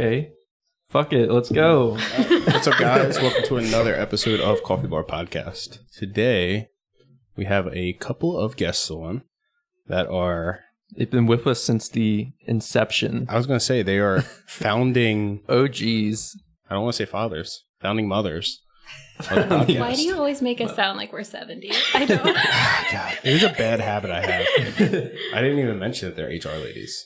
Okay. Fuck it. Let's go. What's up, guys? Welcome to another episode of Coffee Bar Podcast. Today, we have a couple of guests on that are... They've been with us since the inception. I was going to say, they are founding... OGs. I don't want to say fathers. Founding mothers. Of the podcast. Why do you always make us sound like we're 70? I don't. God, it is a bad habit I have. I didn't even mention that they're HR ladies.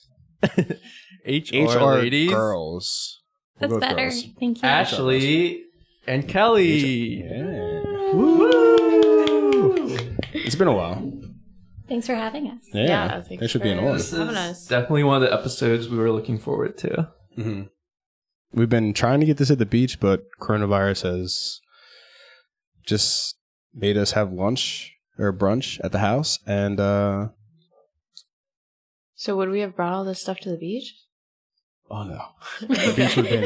HR ladies. Girls. We'll That's better. girls. Thank you. Ashley and Kelly. Yeah. Woo! It's been a while. Thanks for having us. Yeah, thanks should be an honor. This is definitely one of the episodes we were looking forward to. Mm-hmm. We've been trying to get this at the beach, but coronavirus has just made us have lunch or brunch at the house. And so would we have brought all this stuff to the beach? oh no, the beach would have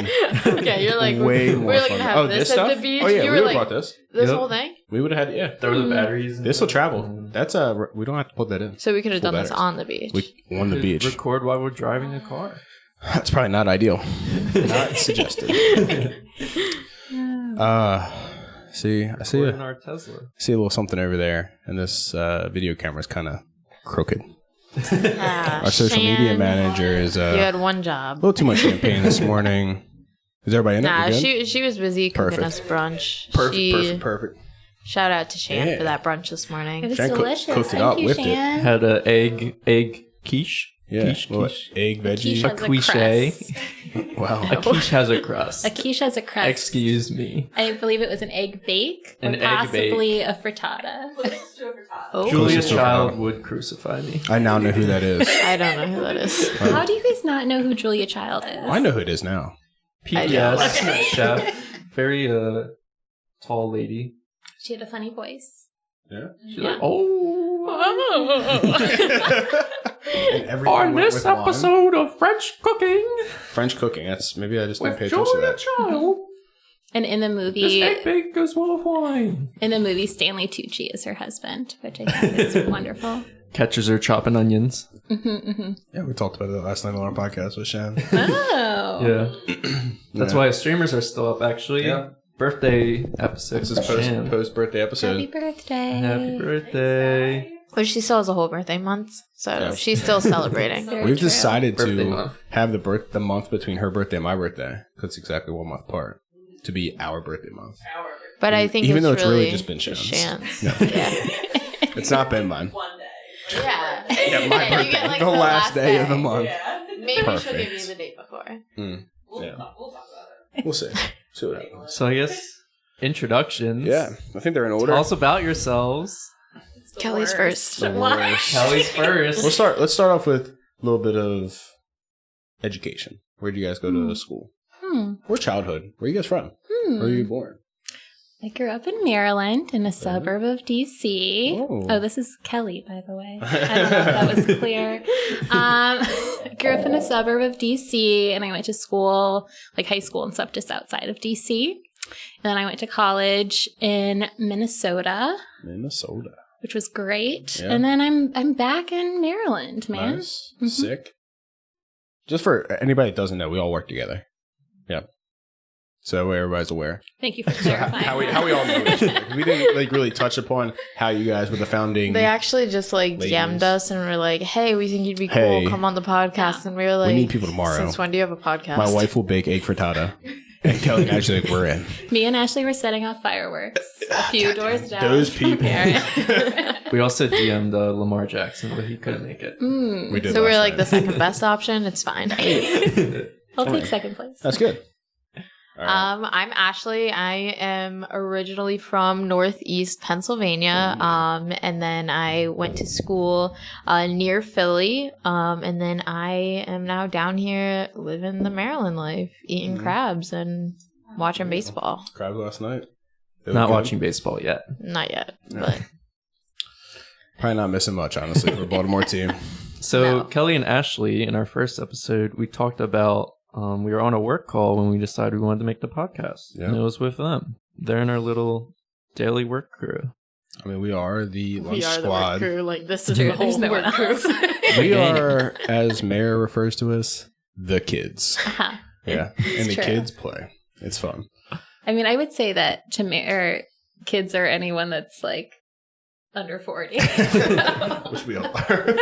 been okay. You're like way more we're fun. gonna have this at stuff? the beach. Oh yeah, you we were would have like brought this. this Yep. whole thing. We would have had There were the batteries. This will travel. That's we don't have to put that in. So we could have Full done this batteries. on the beach. We on the beach. Record while we're driving a car. That's probably not ideal. Not suggested. See, I see Recording our Tesla. see a little something over there, and this video camera is kind of crooked. Our social media manager is You a had one job. little too much champagne this morning. Is everybody in it? Nah, We good? she was busy cooking Perfect. us brunch. Perfect. Shout out to Shan Yeah. for that brunch this It morning. was Shan delicious. cooked it Thank up, you, whipped it. Shan. Had a egg quiche. Yeah, Quiche. egg, veggie. quiche A has a cliche. crust. Wow. A quiche has a crust. A quiche has a crust. Excuse me. I believe it was an egg bake An or egg possibly a frittata. Oh, Julia Closest to a Child frittata. would crucify me. I now know who that is. I don't know who that is. How do you guys not know who Julia Child is? I know who it is now. PBS chef. Very tall lady. She had a funny voice. Yeah. She's like, oh. On this episode of French Cooking French cooking. That's maybe I just didn't pay with attention to Julia that. Child. And in the This movie, egg bake goes well with wine. Stanley Tucci is her husband, which I think is wonderful. Catches her chopping onions. Yeah, we talked about it last night on our podcast with Shan. Oh. Yeah. That's why streamers are still up, actually. Yeah. Birthday episode. This is post birthday episode. Happy birthday. Happy birthday. But she still has a whole birthday month, so Yeah. she's still celebrating. Very We've true. decided Birthday to month. have the month between her birthday and my birthday, because it's exactly 1 month apart, to be our birthday month. But I think Even though it's really really just been Shan's. Shan's. No. Yeah. It's not been mine. Yeah. Yeah, my You birthday, get, like, the last day of the month. Maybe she'll give you Perfect. the date before. Yeah. We'll see. See what happens. So I guess introductions. Yeah, I think they're in order. Tell us about yourselves. Kelly's first. The worst. Kelly's first. Let's start off with a little bit of education. Where did you guys go to school? Or childhood? Where are you guys from? Where were you born? I grew up in Maryland in a suburb of D.C. Oh. This is Kelly, by the way. I don't know if that was clear. I grew up in a suburb of D.C. and I went to school, like high school and stuff, just outside of D.C. And then I went to college in Minnesota, which was great. Yeah. And then I'm back in Maryland, man. Nice. Sick. Just for anybody that doesn't know, we all work together. Yeah. So everybody's aware. Thank you for clarifying. How we all know each other. We didn't really touch upon how you guys were the founding. They actually just Ladies. DM'd us and were like, "Hey, we think you'd be cool. Hey. Come on the podcast." And we were like, We need people tomorrow. Since when do you have a podcast? My wife will bake egg frittata. And Kelly and Ashley, like, we're in. Me and Ashley were setting off fireworks a few doors down. Those people. We also DM'd Lamar Jackson, but he couldn't make it. We did So we're last like night. the second best option. It's fine. I'll take second place. That's good. All right. I'm Ashley. I am originally from Northeast Pennsylvania. And then I went to school near Philly. And then I am now down here living the Maryland life, eating crabs and watching baseball. Crabs last night. They Not look watching baseball yet. Not yet, No. but Probably not missing much, honestly, for a Baltimore team. So No. Kelly and Ashley, in our first episode, we talked about we were on a work call when we decided we wanted to make the podcast. Yeah. And it was with them. They're in our little daily work crew. I mean, we are the lunch we are the squad. work crew. Like, this is True, the whole there's no work one crew. else. We are, as Mayor refers to us, the kids. Uh-huh. Yeah, and the true. kids play. It's fun. I mean, I would say that kids are anyone that's like under 40. Which we all are.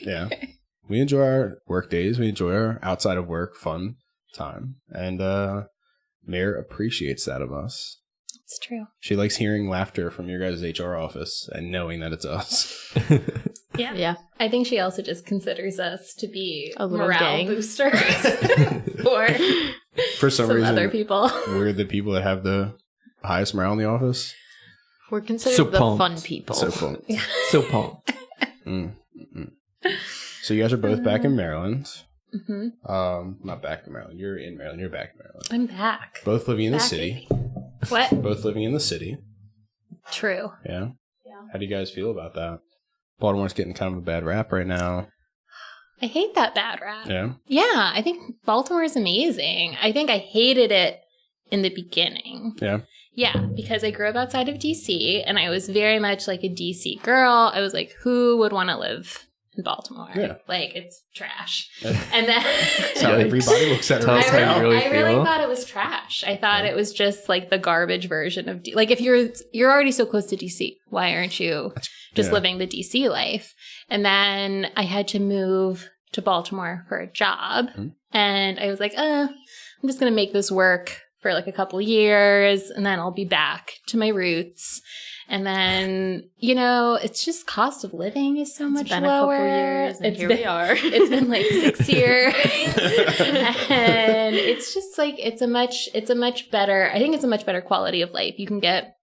Yeah. We enjoy our work days. We enjoy our outside of work fun time. And Mayor appreciates that of us. It's true. She likes hearing laughter from your guys' HR office and knowing that it's us. Yeah. Yeah. I think she also just considers us to be A little morale gang. boosters for some some reason, other people. we're the people that have the highest morale in the office. We're considered So the pumped. fun people. So fun. So pumped. So you guys are both back in Maryland. Mm-hmm. Not back in Maryland. You're in Maryland. You're back in Maryland. I'm back. Both living in the Back, city. baby. What? Both living in the city. True. Yeah. Yeah. How do you guys feel about that? Baltimore's getting kind of a bad rap right now. I hate that bad rap. Yeah. Yeah, I think Baltimore is amazing. I think I hated it in the beginning. Yeah. Yeah, because I grew up outside of DC and I was very much like a DC girl. I was like, who would want to live in Baltimore? Yeah. Like, it's trash. Yeah. And then That's how everybody looks at it Tell right us how you now. really I really feel. thought it was trash. I thought it was just like the garbage version of like if you're already so close to DC, why aren't you just Yeah. living the DC life? And then I had to move to Baltimore for a job, and I was like, I'm just gonna make this work for like a couple years, and then I'll be back to my roots. And then, it's just cost of living is so much Been lower. a couple years, and here we are. It's been like 6 years. And it's just like, I think it's a much better quality of life. You can get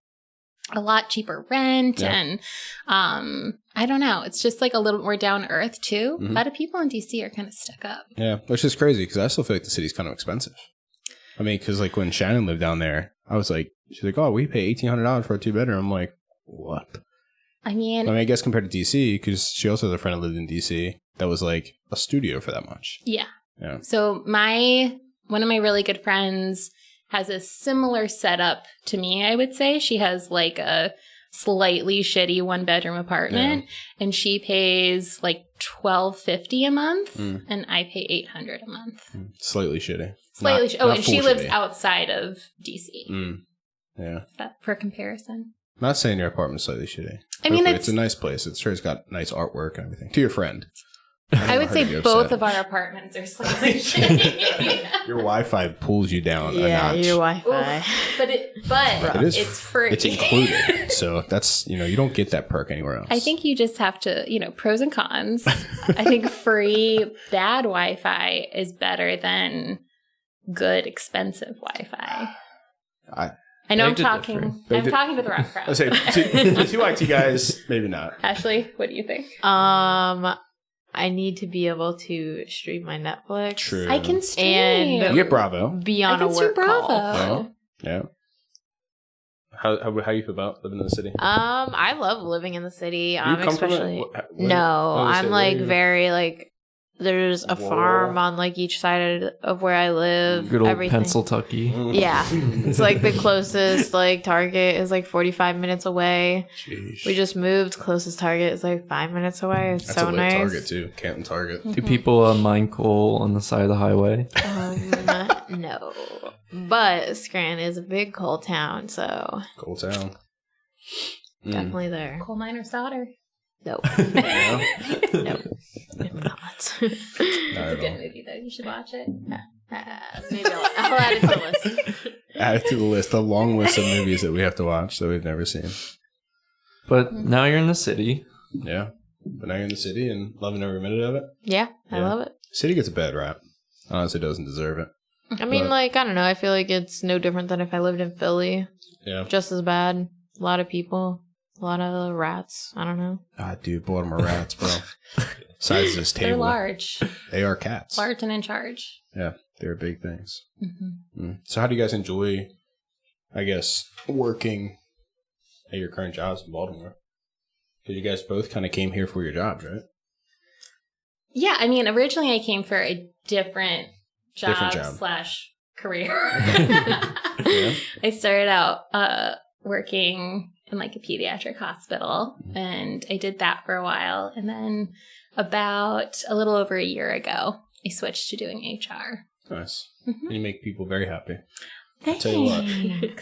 a lot cheaper rent. Yeah. And I don't know. It's just like a little more down to earth too. Mhm. A lot of people in DC are kind of stuck up. Yeah, which is crazy because I still feel like the city's kind of expensive. I mean, because like when Shannon lived down there, I was like, she's like, oh, we pay $1,800 for a 2-bedroom. I'm like, what? I mean, I guess compared to DC, because she also has a friend that lived in DC that was like a studio for that much. yeah. Yeah. So one of my really good friends has a similar setup to me, I would say. She has like a slightly shitty 1-bedroom apartment, and she pays like $1,250 a month, and I pay $800 a month. Slightly shitty. Slightly. Not And she full lives shitty. outside of DC. Yeah. That for comparison. Not saying your apartment's slightly shitty. I mean, Hopefully it's a nice place. It's sure it's got nice artwork and everything. To your friend. I would want her to say be both upset. of our apartments are slightly shitty. Your Wi-Fi pulls you down a Yeah, notch. your Wi-Fi. But It is- it's free. It's included. So that's, you don't get that perk anywhere else. I think you just have to, pros and cons. I think free bad Wi-Fi is better than good expensive Wi-Fi. I know I'm Beg to talking. differ. I'm talking to the wrong crowd. I say the two IT guys, maybe not. Ashley, what do you think? I need to be able to stream my Netflix. True. I can stream. And- You get Bravo. Be I on can a stream work Bravo. call. Yeah. How you feel about living in the city? I love living in the city. Do you come from Especially it? no. I was gonna I'm say, like where you- very like. There's a Rural. farm on like each side of where I live. Good old everything. Pennsyltucky. Yeah, it's like the closest like Target is like 45 minutes away. Sheesh. We just moved. Closest Target is like 5 minutes away. It's That's so a lit nice. Target too. Canton Target. Do people mine coal on the side of the highway? No, but Scranton is a big coal town, so Cool town. definitely there. Coal miner's daughter. No, Yeah. no, I'm not. Not It's a at good all. movie though. You should watch it. Maybe I'll add it to the list. Add it to the list. A long list of movies that we have to watch that we've never seen. But now you're in the city. Yeah. But now you're in the city and loving every minute of it. Yeah, I Yeah. love it. City gets a bad rap. Honestly, doesn't deserve it. I mean, But- like, I don't know. I feel like it's no different than if I lived in Philly. Yeah. Just as bad. A lot of people. A lot of rats. I don't know. Ah, dude, Baltimore rats, bro. Size of this They're table. large, They are cats. large and in charge. Yeah, they're big things. Mm-hmm. So how do you guys enjoy, I guess, working at your current jobs in Baltimore? Because you guys both kind of came here for your jobs, right? Yeah, I mean, originally I came for a different job, job. / career. Yeah. I started out working in like a pediatric hospital, and I did that for a while. And then about a little over a year ago, I switched to doing HR. Nice. Mhm. And you make people very happy. Thanks. Tell you what,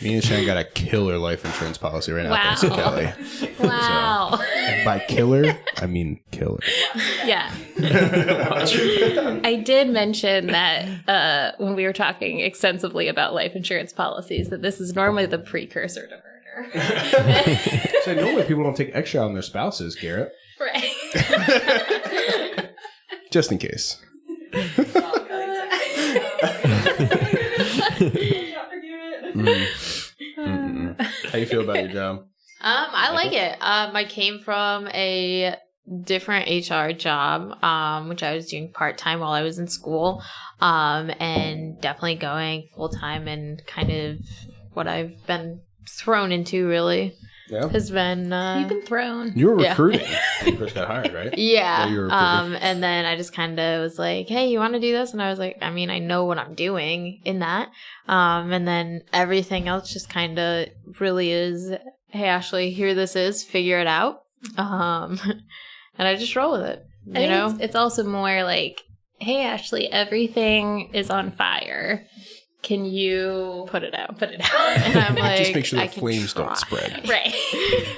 me and Shannon got a killer life insurance policy right now. Wow. Thanks to Kelly. Wow. And by killer, I mean killer. Yeah. I did mention that when we were talking extensively about life insurance policies, that this is normally the precursor to murder. So normally people don't take extra on their spouses, Garrett. Right. Just in case. How you feel about your job? I like it. I came from a different HR job, which I was doing part-time while I was in school, and definitely going full-time, and kind of what I've been thrown into really Yeah. has been You've been thrown. You were Yeah. recruiting when you first got hired, right? yeah. you were recruiting. And then I just kind of was like, hey, you want to do this? And I was like, I mean, I know what I'm doing in that. And then everything else just kind of really is, hey, Ashley, here this is, figure it out. And I just roll with it. I You think know? it's also more like, hey, Ashley, everything is on fire. Can you Put it out. put it out? And I'm like, Just make sure I the can flames try. don't spread. Right.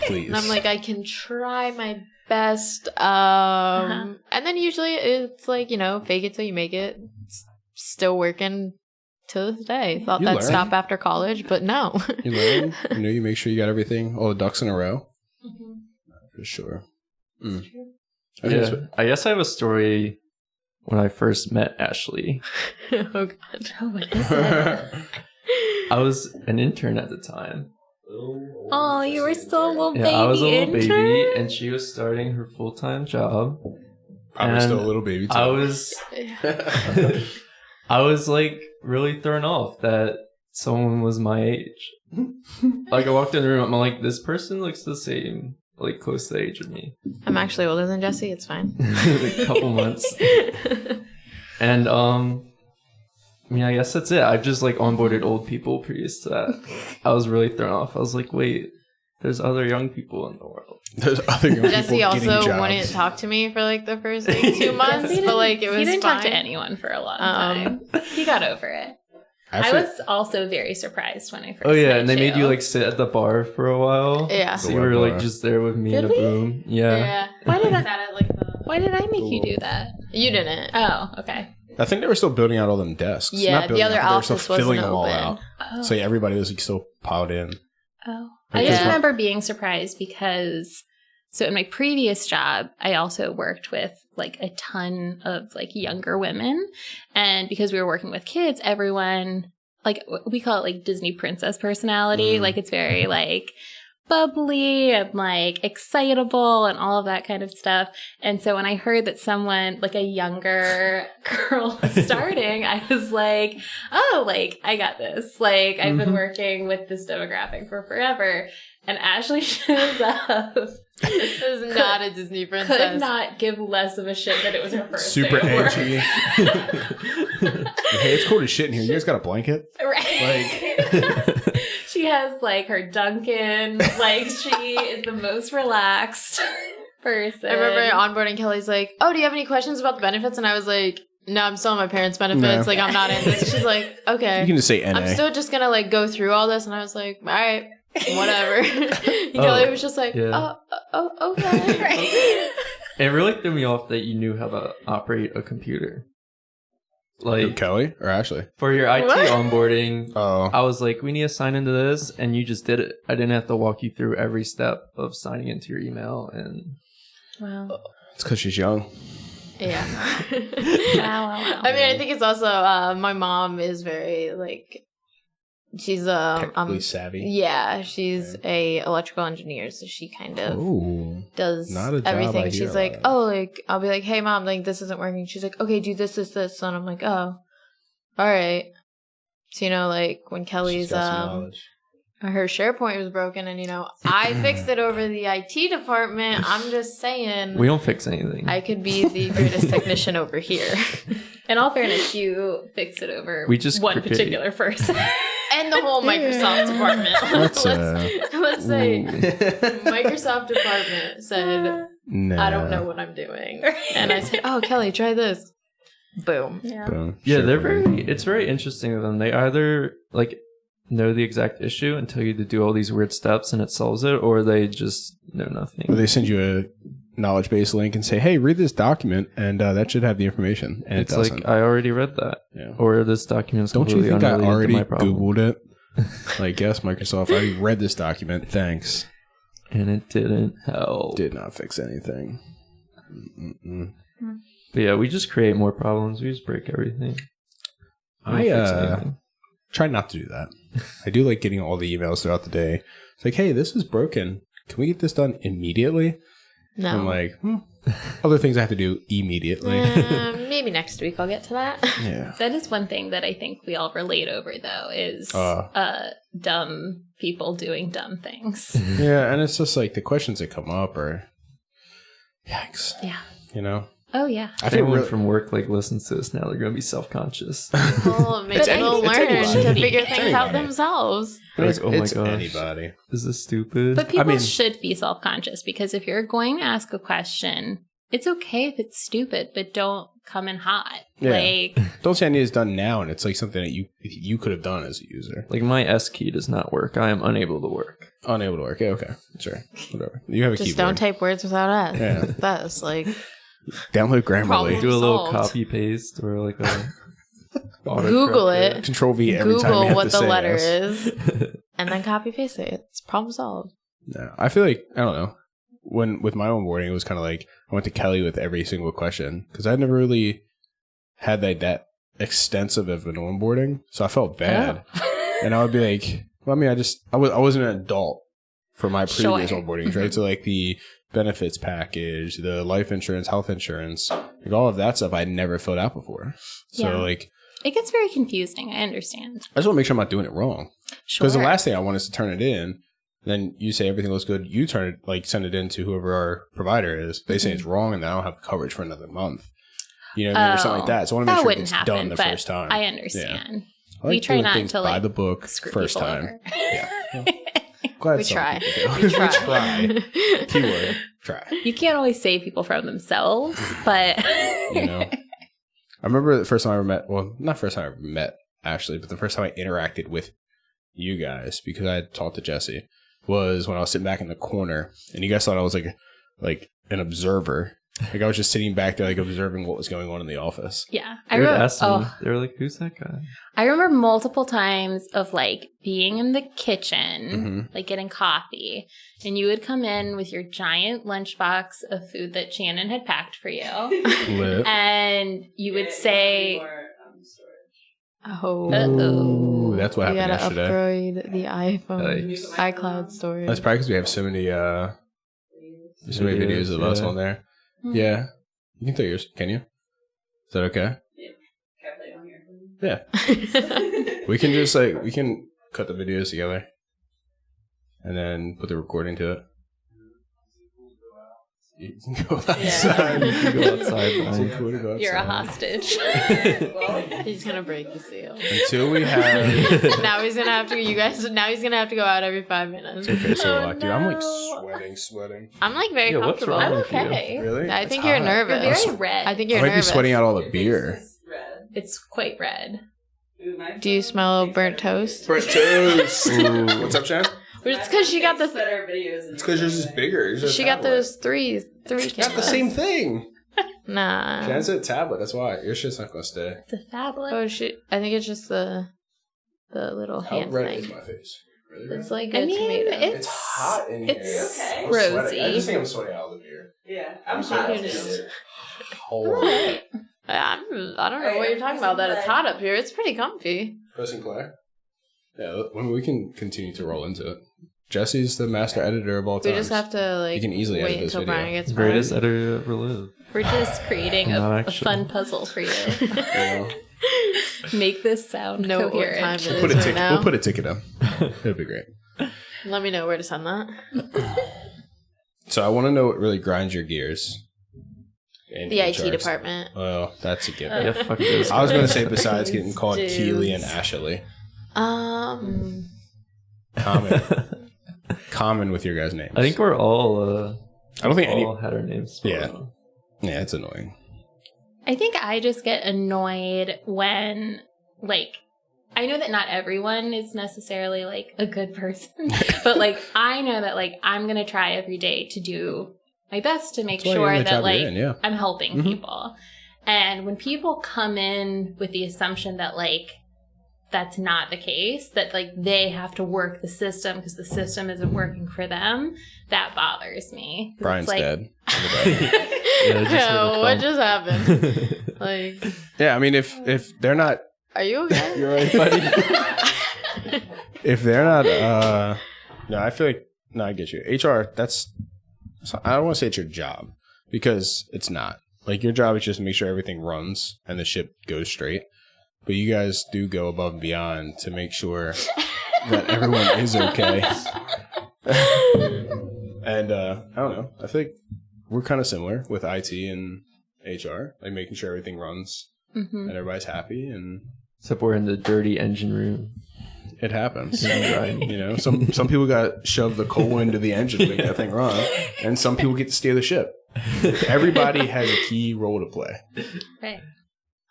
Please. And I'm like, I can try my best. And then usually it's like, you know, fake it till you make it. It's still working to this day. Thought You that'd learn. stop after college, but no. You learn. You know, you make sure you got everything, all the ducks in a row. Mhm. For sure. I think Yeah, that's I guess I have a story when I first met Ashley. Oh god. Oh, what is it? I was an intern at the time. Oh, you were still a little Yeah, baby I was a little intern? baby, and she was starting her full-time job. Probably And still a little baby, too. I was, I was like really thrown off that someone was my age. Like I walked in the room, I'm like, this person looks the same, like close to the age of me. I'm actually older than Jesse, it's fine. Like a couple months. And I mean, I guess that's it. I've just like onboarded old people previous to that. I was really thrown off. I was like, wait, there's other young people in the world. There's other young Jesse people getting also jobs. wouldn't talk to me for like the first like 2 months, He but like it was he didn't fine. talk to anyone for a long time. He got over it. Actually, I was also very surprised when I first Oh yeah, met and they made you like sit at the bar for a while. Yeah. So you were like just there with me Did in a we? room. Yeah. Why did I- Sat at, like, the- Why did I make you do that? You didn't. Oh, okay. I think they were still building out all them desks. Yeah, Not the building other out, but they were still office wasn't filling them all open. out. Oh. So yeah, everybody was like still piled in. Oh. Like, I just Yeah. remember being surprised because, so in my previous job, I also worked with like a ton of like younger women. And because we were working with kids, everyone, like we call it like Disney princess personality. Mm. Like it's very like bubbly and like excitable and all of that kind of stuff. And so when I heard that someone like a younger girl was starting, I was like, oh, like I got this. Like I've been working with this demographic for forever. And Ashley shows up. It was not a Disney princess. Could not give less of a shit that it was her first Super day at work. edgy. Hey, it's cold as shit in here. You guys got a blanket? Right. She has like her Duncan. Like she is the most relaxed person. I remember onboarding Kelly's like, oh, do you have any questions about the benefits? And I was like, no, I'm still on my parents' benefits. No. Like, I'm not in this. She's like, okay. You can just say NA. I'm still just gonna like go through all this. And I was like, all right, whatever. And Kelly was just like, yeah. oh, okay. Right. It really threw me off that you knew how to operate a computer. Who, Like Kelly or Ashley? for your IT What? onboarding, Oh. I was like, we need to sign into this, and you just did it. I didn't have to walk you through every step of signing into your email. And Wow. It's because she's young. Yeah. Wow. I mean, I think it's also my mom is very like she's Technically savvy. yeah, she's a electrical engineer, so she kind of Ooh. does Not a job I everything. hear She's a like, lot. oh, like I'll be like, hey mom, like this isn't working. She's like, okay, do this, and I'm like, oh, all right. So you know, like when She's Kelly's got some knowledge. her SharePoint was broken, and you know, I fixed it over the IT department. I'm just saying, we don't fix anything. I could be the greatest technician over here. In all fairness, you fixed it over We just one critique. particular person. And the whole Microsoft department. That's, let's say Ooh. Microsoft department said, Nah. I don't know what I'm doing. And I said, oh, Kelly, try this. Boom. Yeah. Boom. Yeah, Sure. it's very interesting of them. They either like know the exact issue and tell you to do all these weird steps and it solves it, or they just know nothing. Or they send you a knowledge base link and say, hey, read this document and that should have the information. And It's it doesn't. like, I already read that. Yeah. Or this document is Don't you completely think I unrelated already to my problem. Googled it? Like, yes, Microsoft, I already read this document. Thanks. And it didn't help. Did not fix anything. But yeah, we just create more problems. We just break everything. We don't fix anything. Try not to do that. I do like getting all the emails throughout the day. It's like, hey, this is broken. Can we get this done immediately? No. I'm like, other things I have to do immediately. Maybe next week I'll get to that. Yeah. That is one thing that I think we all relate over, though, is dumb people doing dumb things. Yeah, and it's just like the questions that come up are, yikes. Yeah. You know? Oh, yeah. I feel Everyone really, from work like listens to this now. They're gonna be self-conscious. Well, maybe But they'll it's learn anybody. to figure It's things out anybody. themselves. Like, oh my it's gosh. anybody. Is this stupid? But people mean- should be self-conscious, because if you're going to ask a question, it's okay if it's stupid, but don't come in hot. Yeah. Like, Don't say I need this done now, and it's like something that you could have done as a user. Like my S key does not work. I am unable to work. Unable to work. Yeah, okay. Sure. Whatever. You have a Just keyboard. don't type words without S. Yeah. That's like Download Grammarly. Problem. Do a little Solved. copy paste or like a Google it. Control V every time you Google have what to the say letter yes. is, and then copy paste it. It's problem solved. No, I feel like, I don't know. When with my onboarding, it was kind of like I went to Kelly with every single question because I'd never really had that extensive of an onboarding, so I felt bad, and I would be like, well, I mean, I wasn't an adult for my previous Sure. onboardings, right? So like the benefits package, the life insurance, health insurance, like all of that stuff, I'd never filled out before. So Yeah. like, it gets very confusing. I understand. I just want to make sure I'm not doing it wrong. Sure. Because the last thing I want is to turn it in. Then you say everything looks good. You turn it, like send it in to whoever our provider is. They say it's wrong, and then I don't have coverage for another month. You know what I mean? Or something like that. So I want to make that sure wouldn't it's happen, done the but first time. I understand. I We like try doing not things to, by like, the book Screw first people time. over. Yeah. Glad We some try. people do. We We try. try. Keyword try. You can't always save people from themselves, but You know. I remember the first time I ever met. Well, not first time I ever met actually, but the first time I interacted with you guys because I had talked to Jesse was when I was sitting back in the corner, and you guys thought I was like an observer. Like I was just sitting back there, like observing what was going on in the office. yeah. They would remember- ask me. They were like, "Who's that guy?" I remember multiple times of like being in the kitchen, Mhm. like getting coffee, and you would come in with your giant lunchbox of food that Shannon had packed for you, Lit. and you would say, Oh, Ooh, that's what you happened gotta yesterday. upgrade the iPhone, Yikes. iCloud storage. That's probably because we have so many videos of us yeah. on there. Hmm. Yeah, you can throw yours. Can you? Is that okay? Yeah. We can just we can cut the videos together and then put the recording to it. You can go outside. Yeah. You can go outside. It's It's cool to go outside. "You're a hostage." He's gonna break the seal. Until we have. Now he's gonna have to. You guys. Now he's gonna have to go out every 5 minutes. Okay, so dude, I'm like no. sweating. I'm like very Yeah, what's comfortable. wrong I'm with you? okay. Really? I It's think you're hot. nervous. You're very red. I think I you're might be nervous. sweating out all the beer. It's quite red. Do you smell burnt toast? Burnt toast. What's up, Shan? It's because she got the. It's because yours is bigger. Yours is a She got tablet. those three Got the cameras. same thing. Nah. Shan's a tablet. That's why your shit's not gonna stay. It's a phablet. Oh shit! I think it's just the little How hand red thing. is my face? Really red? It's like I a mean, tomato. it's hot in here. it's I'm sweating. I rosy. just think I'm sweating out of the beer. Yeah, I'm I'm sweating hot. out of the beer. Alright. I don't know what you're talking about. That it's hot up here. It's pretty comfy. Pressing play. Yeah, we can continue to roll into it. Jesse's the master editor of all time. We just have to like You can easily edit wait this until video. Brian gets Greatest back. editor ever lived. We're just creating Not a actually. fun puzzle for you. Yeah. Make this sound Know what coherent. time it is. Put a right ticket. now. We'll put a ticket up. It'll be great. Let me know where to send that. So I want to know what really grinds your gears. in The IT HR. department. Well, that's a given. Yeah, fuck this. I was going to say besides getting These called dudes. Keely and Ashley. Common with your guys' names. I think we're all. I don't think any. all had our names. spelled Yeah. wrong. Yeah, it's annoying. I think I just get annoyed when, like, I know that not everyone is necessarily, like, a good person, but, like, I know that, like, I'm going to try every day to do my best to make sure that, like, I'm helping people. And when people come in with the assumption that, like, that's not the case, that, like, they have to work the system because the system isn't working for them, that bothers me. Brian's like, dead. What just happened? Like, yeah, I mean, if they're not, are you okay? you're right, buddy. If they're not, no, I feel like, no, I get you. HR, I don't want to say it's your job because it's not. Like, your job is just to make sure everything runs and the ship goes straight. But you guys do go above and beyond to make sure that everyone is okay. And I don't know. I think we're kind of similar with IT and HR, like making sure everything runs and everybody's happy. And except we're in the dirty engine room. It happens. You know, some people got shoved the coal into the engine to make that thing run, and some people get to steer the ship. Everybody has a key role to play. Right.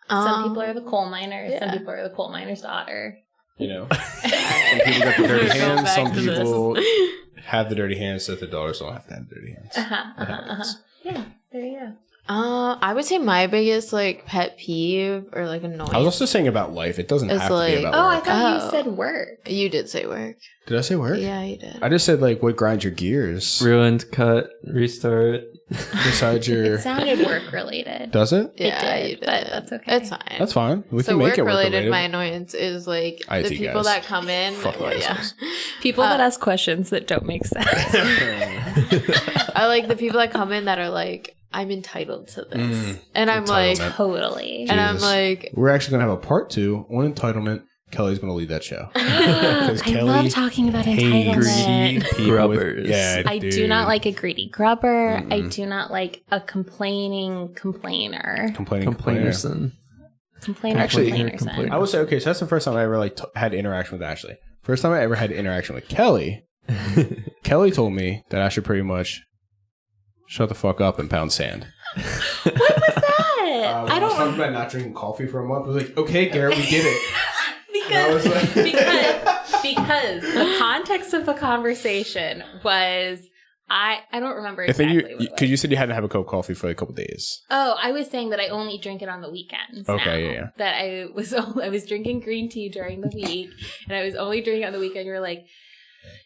Some people are the coal miners. Yeah. Some people are the coal miner's daughter. You know, some people got the dirty hands. Some people have the dirty hands so that the daughters don't have to have dirty hands. Yeah, there you go. I would say my biggest like pet peeve or like annoyance. I was also saying about life. It doesn't have to be about I work. thought you said work. You did say work. Did I say work? Yeah, you did. I just said like what grinds your gears. Ruined, cut, restart. Besides your... It sounded work related. Does it? Yeah, it did, you did. but that's okay. It's fine. That's fine. We so can make it work related. related. My annoyance is like IT the people guys. that come in. People that ask questions that don't make sense. I like the people that come in that are like, I'm entitled to this. And I'm like, totally. And I'm like, we're actually going to have a part 2 on entitlement. Kelly's going to lead that show. I love talking about entitlement. Greedy grubbers. I do not like a greedy grubber. I do not like a complaining complainer. Complainerson. Complainerson. I would say, okay, so that's the first time I ever like had interaction with Ashley. First time I ever had interaction with Kelly. Kelly told me that I should pretty much shut the fuck up and pound sand. What was that? I was talking about not drinking coffee for a month. I was like, okay, Garrett, we get it. because the context of the conversation was I don't remember exactly what it was. Because you said you hadn't had a cup of coffee for a couple days. Oh, I was saying that I only drink it on the weekends. Okay, now. That I was drinking green tea during the week, and I was only drinking it on the weekend. You were like,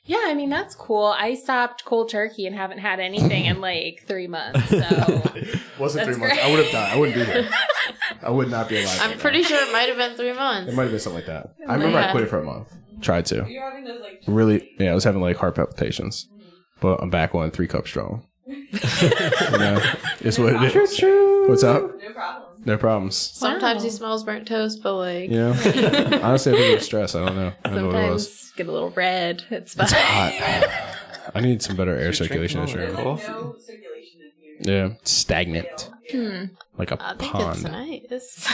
yeah, I mean, that's cool. I stopped cold turkey and haven't had anything in like 3 months. So wasn't 3 months. I would have died. I wouldn't be here. I would not be alive. I'm pretty sure it might have been 3 months. It might have been something like that. I remember I quit it for a month. Tried to. You're having those like I was having like heart palpitations. But I'm back on 3 cups strong. It's what it is. True. What's up? No problem. No problems. Sometimes he smells burnt toast, but like... Honestly, I think it's stress. I don't know. I don't know what it was. Sometimes get a little red. It's fine. It's hot. I need some better air circulation in this room. No circulation in Yeah. here. Stagnant. Like a I think pond. it's nice.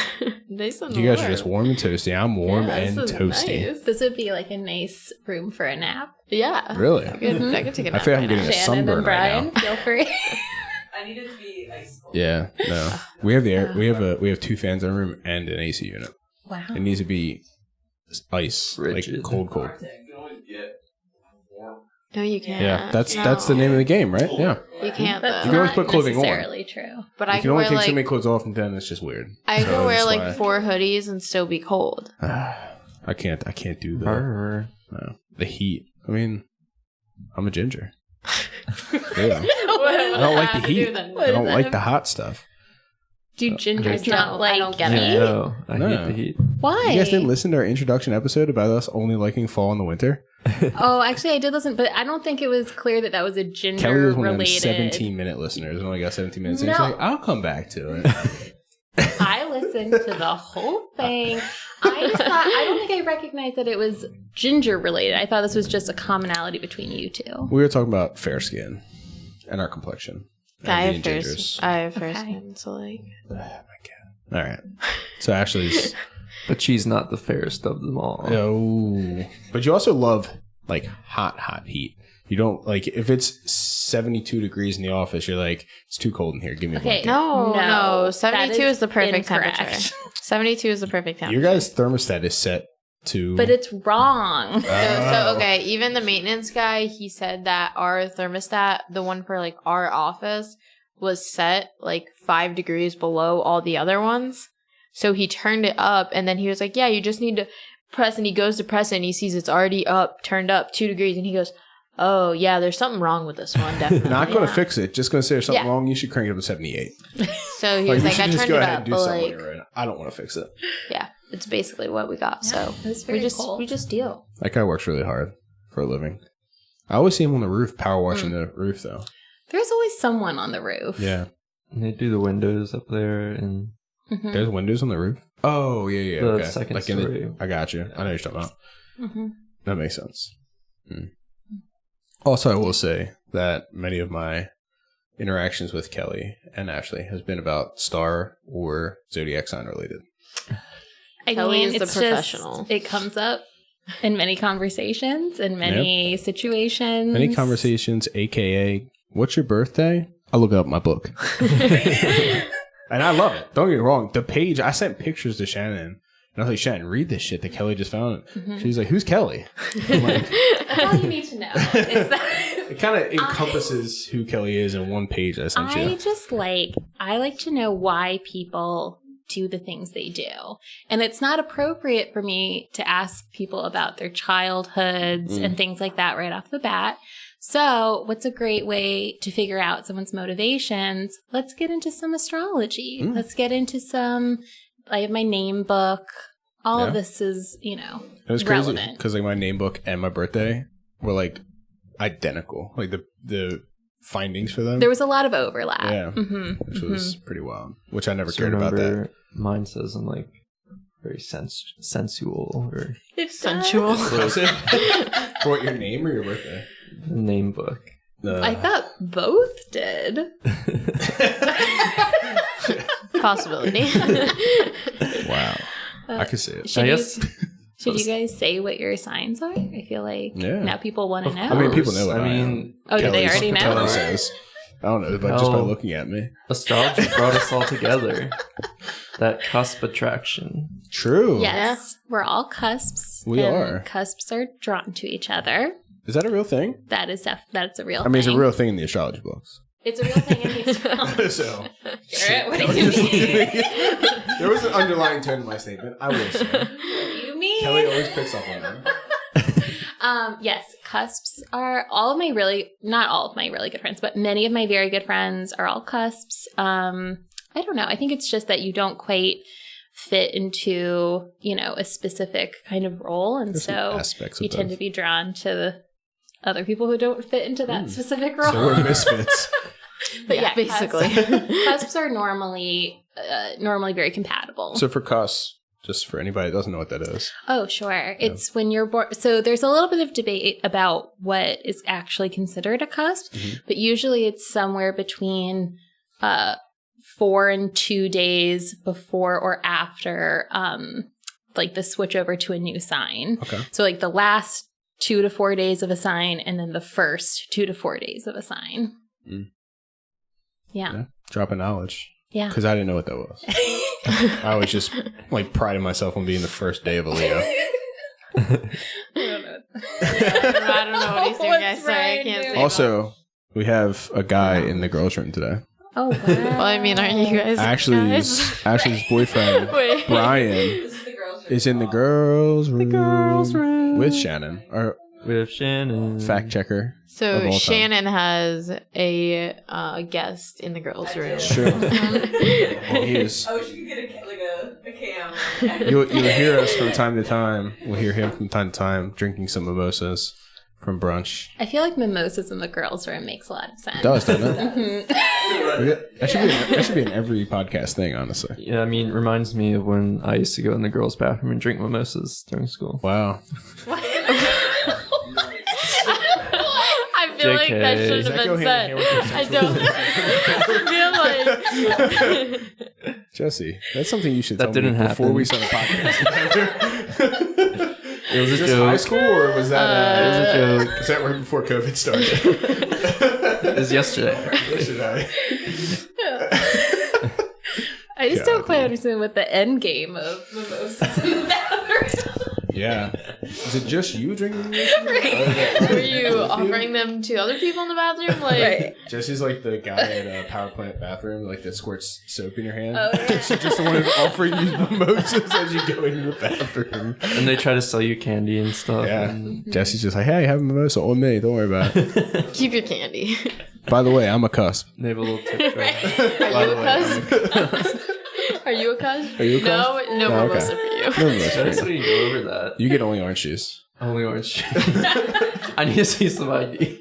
Nice and You guys warm. are just warm and toasty. I'm warm and this is toasty. nice. This would be like a nice room for a nap. Yeah. Really? I could take a nap. I feel like I'm right getting now. a Shannon sunburn and Brian, right now. feel free. I need it to be ice cold. Yeah, no. We have the air. We have 2 fans in the room and an AC unit. Wow. It needs to be ice, Rigid. like cold. You can always get warm. No, you can't. Yeah, that's the name of the game, right? Yeah. You can't, That's You can always not put clothing on. necessarily true. But You I can can only wear take so many like... clothes off, and then it's just weird. I can So wear that's like why- 4 hoodies and still be cold. I can't do that. Brr. No. The heat. I mean, I'm a ginger. Yeah. I I don't like the heat. I don't like the hot stuff. Do gingers No, not like I don't get heat? it. No, I No. hate the heat. Why? You guys didn't listen to our introduction episode about us only liking fall and the winter? Oh, actually, I did listen, but I don't think it was clear that was a Kelly ginger was one of them related. 17-minute listeners. And only got 17 minutes. And No. she's like, I'll come back to it. I listened to the whole thing. I don't think I recognized that it was ginger related. I thought this was just a commonality between you two. We were talking about fair skin and our complexion. and I being have gingers. first Okay. skin, so like... Oh, my God. All right. So Ashley's... But she's not the fairest of them all. No. But you also love, like, hot heat. You don't like if it's 72 degrees in the office, you're like, it's too cold in here. Give me a Okay. blanket. No. that 72 is the perfect incorrect. temperature. 72 is the perfect temperature. Your guys' thermostat is set to. But it's wrong. So okay, even the maintenance guy, he said that our thermostat, the one for like our office, was set like 5 degrees below all the other ones. So he turned it up, and then he was like, yeah, you just need to press, and he goes to press it, and he sees it's already turned up 2 degrees, and he goes, oh yeah, there's something wrong with this one, definitely. Not going to fix it. Just going to say there's something Yeah. wrong. You should crank it up to 78. So he was we like, should I just turned go it ahead up, and do but something like, with it right now. I don't want to fix it. yeah, it's basically what we got. So It was very cool. we just deal. That guy works really hard for a living. I always see him on the roof, power washing the roof, though. There's always someone on the roof. Yeah. And they do the windows up there and Mhm. There's windows on the roof? Oh, yeah. The Okay. second like story. I got you. I know what you're talking about. Mhm. That makes sense. Also, I will say that many of my interactions with Kelly and Ashley has been about star or zodiac sign related. I Kelly mean, is the it's professional. just, it comes up in many conversations, in many situations. Many conversations, aka, what's your birthday? I'll look it up in my book. And I love it. Don't get me wrong. The page, I sent pictures to Shannon. And I was like, Shannon, read this shit that Kelly just found. She's like, who's Kelly? I'm like, That's all you need to know. Is that it kind of encompasses who Kelly is in one page I sent I you. just I like to know why people do the things they do. And it's not appropriate for me to ask people about their childhoods and things like that right off the bat. So what's a great way to figure out someone's motivations? Let's get into some astrology. Let's get into I have my name book. All of this is, It was crazy relevant. because like my name book and my birthday were like identical. Like the findings for them. There was a lot of overlap. Yeah. Which was pretty wild. Which I never cared about that. Mine says I'm like very sensual or Sensual. What was it? For what, your name or your birthday? the name book. I thought both did. Possibility. Wow. I could see it. Should I you- guess. Should you guys say what your signs are? I feel like Yeah. now people want to know. I mean, people know what I I am. mean, Oh, do they Kelly's- already know? Kelly says. I don't know, but just by Hell. looking at me. astrology brought us all together. That cusp attraction. True. Yes, we're all cusps. We and are. Cusps are drawn to each other. Is that a real thing? That's a real I mean, it's thing. a real thing in the astrology books. It's a real thing in the astrology. So, Garrett, what do you mean? there was an underlying tone in my statement. I will say. What do you mean? Kelly always picks up on them. Yes, cusps are not all of my really good friends, but many of my very good friends are all cusps. I don't know. I think it's just that you don't quite fit into, a specific kind of role. And There's some so aspects of you tend both. to be drawn to the other people who don't fit into that specific role. So we're misfits. But yeah, basically. cusps are normally very compatible. So for cusp, just for anybody that doesn't know what that is. Oh, sure. It's when you're born. So there's a little bit of debate about what is actually considered a cusp, but usually it's somewhere between 4 and 2 days before or after the switch over to a new sign. Okay. So like the last 2 to 4 days of a sign and then the first 2 to 4 days of a sign. Yeah. Dropping knowledge. Yeah. Because I didn't know what that was. I was just priding myself on being the first day of a Leo. I don't know what he's doing, guys. Sorry, I can't say. Also, we have a guy in the girls' room today. Oh, wow. Well, I mean, aren't you guys? Ashley's boyfriend, Wait. Brian, This is the girls' room. is in the girls' room. With Shannon, our With Shannon. fact checker. of So all time. Shannon has a guest in the girls' room. Sure. Well, he is. I wish we could get a cam. You'll hear us from time to time. We'll hear him from time to time drinking some mimosas from brunch. I feel like mimosas in the girls' room makes a lot of sense. It does, doesn't it? That should be in every podcast thing, honestly. Yeah, I mean, reminds me of when I used to go in the girls' bathroom and drink mimosas during school. Wow. I feel like that JK. should Does have that go been hand in said. hand with I don't. I feel like. Jesse, that's something you should That tell didn't me before happen. we start a podcast. It was a Is this joke. high school or was that? It was a joke. Was that right before COVID started? It was yesterday. Yesterday. I just God, don't quite dude. understand what the end game of mimosas in the bathroom. Yeah. Is it just you drinking? Were you offering them to other people in the bathroom? Like, Right. Jesse's like the guy at a power plant bathroom, like that squirts soap in your hand. Oh, yeah. She's just the one who's offering you mimosas as you go into the bathroom. And they try to sell you candy and stuff. Yeah. And Jesse's just like, hey, have a mimosa on me. Don't worry about it. keep your candy. By the way, I'm a cusp. they have a little tip jar. Are you a cuz? Are you a cuz? Are you a cuz? No, no No, mimosa okay. for you. No mimosa. That's what you go over that. You get only orange juice. Only orange juice. I need to see some ID.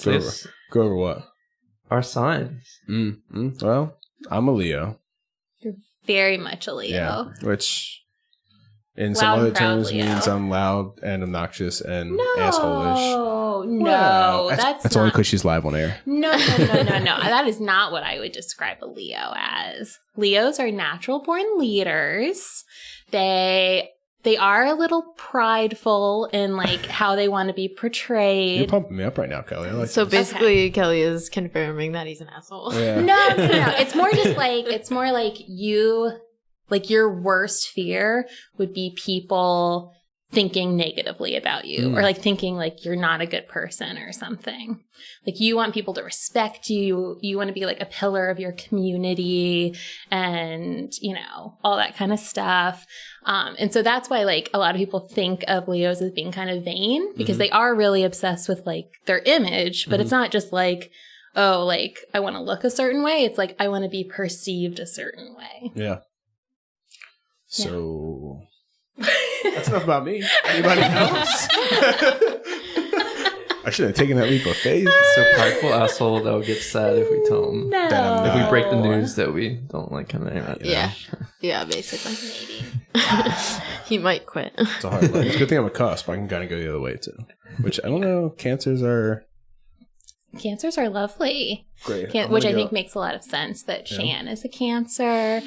Go over. Go over what? Our signs. Well, I'm a Leo. Very much a Leo. Yeah. Which in Loud some other and proud terms Leo. means I'm loud and obnoxious and No, asshole-ish. no, Well, that's only not. because she's live on air. No. That is not what I would describe a Leo as. Leos are natural born leaders. They are a little prideful in like how they want to be You're portrayed. pumping me up right now, Kelly. I like So this. basically, Kelly is confirming that he's an asshole. Yeah. No. It's more just like your worst fear would be people thinking negatively about you or like thinking like you're not a good person or something. Like you want people to respect you. You want to be like a pillar of your community and, all that kind of stuff. And so that's why like a lot of people think of Leos as being kind of vain because they are really obsessed with like their image, but it's not just like, oh, like I want to look a certain way. It's like I want to be perceived a certain way. Yeah. So that's enough about me. Anybody else? I should have taken that leap of faith. So prideful asshole that would get sad if we tell him. No. That I'm If we not. break the news that we don't like him anymore. Yeah. Yeah, basically. He might quit. It's a hard life. It's a good thing I'm a cusp. I can kind of go the other way too. Which I don't know. Cancers are Cancers are lovely. great. Which I think makes a lot of sense that Shan is a Cancer.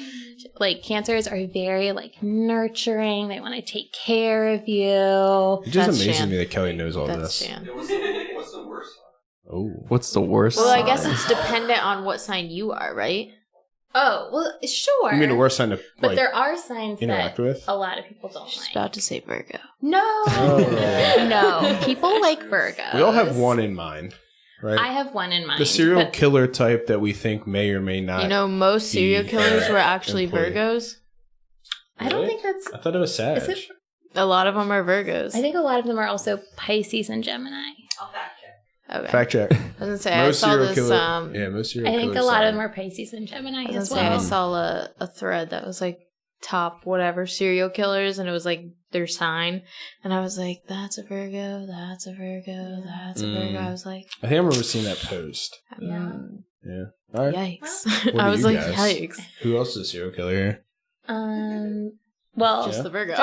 Like Cancers are very like nurturing. They want to take care of you. It just That's amazes Shan. me that Kelly knows all That's this. Shan. What's the worst one? Oh, What's the worst? Well, I guess sign? it's dependent on what sign you are, right? Oh, well, sure. you mean the worst sign to But like there are signs interact that with? a lot of people don't She's like. about to say Virgo. No. Oh. No. People like Virgos. We all have one in mind, right? I have one in mind. the serial but- killer type that we think may or may not. You know, most serial the, killers were actually employee. Virgos. I don't Really? think that's. I thought it was Sag. Is it? A lot of them are Virgos. I think a lot of them are also Pisces and Gemini. I'll fact check. Okay. Fact check. I was gonna say I Most saw serial this. killer. I Yeah, most serial I think a killers lot are- of them are Pisces and Gemini was as gonna say I well. saw a thread that was like top whatever serial killers, and it was like their sign, and I was like, "That's a Virgo. That's a Virgo. That's a Virgo." I was like, I think I remember seeing that post. Yeah. Yeah. All right. "Yikes!" What I do was you like, guys? "Yikes!" Who else is a serial killer here? Well, Just the Virgo.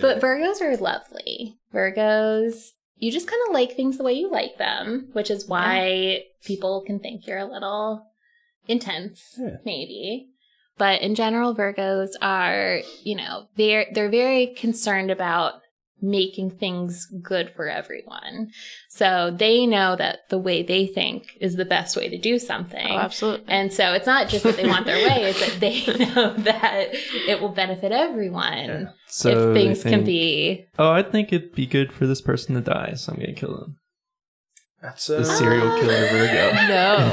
but Virgos are lovely. Virgos, you just kind of like things the way you like them, which is why people can think you're a little intense, maybe. But in general, Virgos are, they're very concerned about making things good for everyone. So they know that the way they think is the best way to do something. Oh, absolutely. And so it's not just that they want their way, it's that they know that it will benefit everyone So if they things can think, be. Oh, I think it'd be good for this person to die, so I'm gonna kill them. That's The serial killer Virgo. No.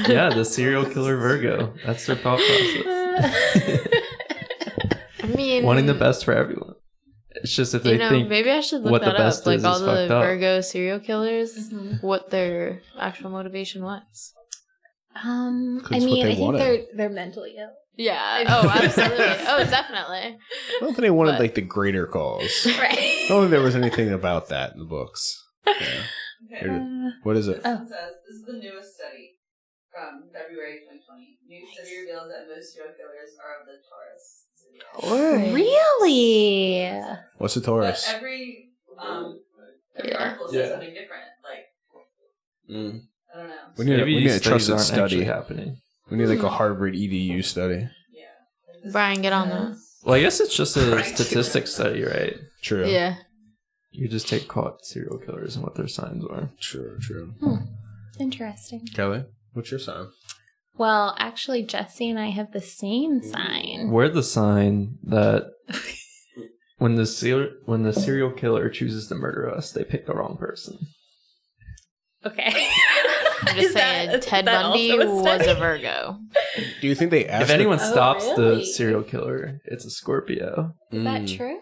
Yeah, the serial killer Virgo. That's their thought process. I mean, Wanting the best for everyone. It's just if they think maybe I should look what the that best up. Like is all the fucked up. Virgo serial killers, Mhm. what their actual motivation was. I what they think wanted. they're mentally ill. Yeah. Oh, absolutely. Oh, definitely. I don't think they wanted But- like the greater cause. I Right. don't think there was anything about that in the books. Yeah. Okay. What is it? It says, this is the newest study from February 2020. New study reveals that most serial killers are of the Taurus zodiac. Really? What's the But Taurus? every Yeah. article says something different. Like, Mm. I don't know. We need maybe a these trusted studies aren't actually study. happening. We need like a Harvard EDU study. Yeah. Brian, get on that. Well, I guess it's just a statistics study, right? True. Yeah. You just take caught serial killers and what their signs are. True. Interesting. Kelly, what's your sign? Well, actually, Jesse and I have the same sign. We're the sign that when the serial killer chooses to murder us, they pick the wrong person. Okay. I'm just saying, Ted Bundy was a Virgo. Do you think they asked? If anyone Oh, stops really? the serial killer, it's a Scorpio. Is that true?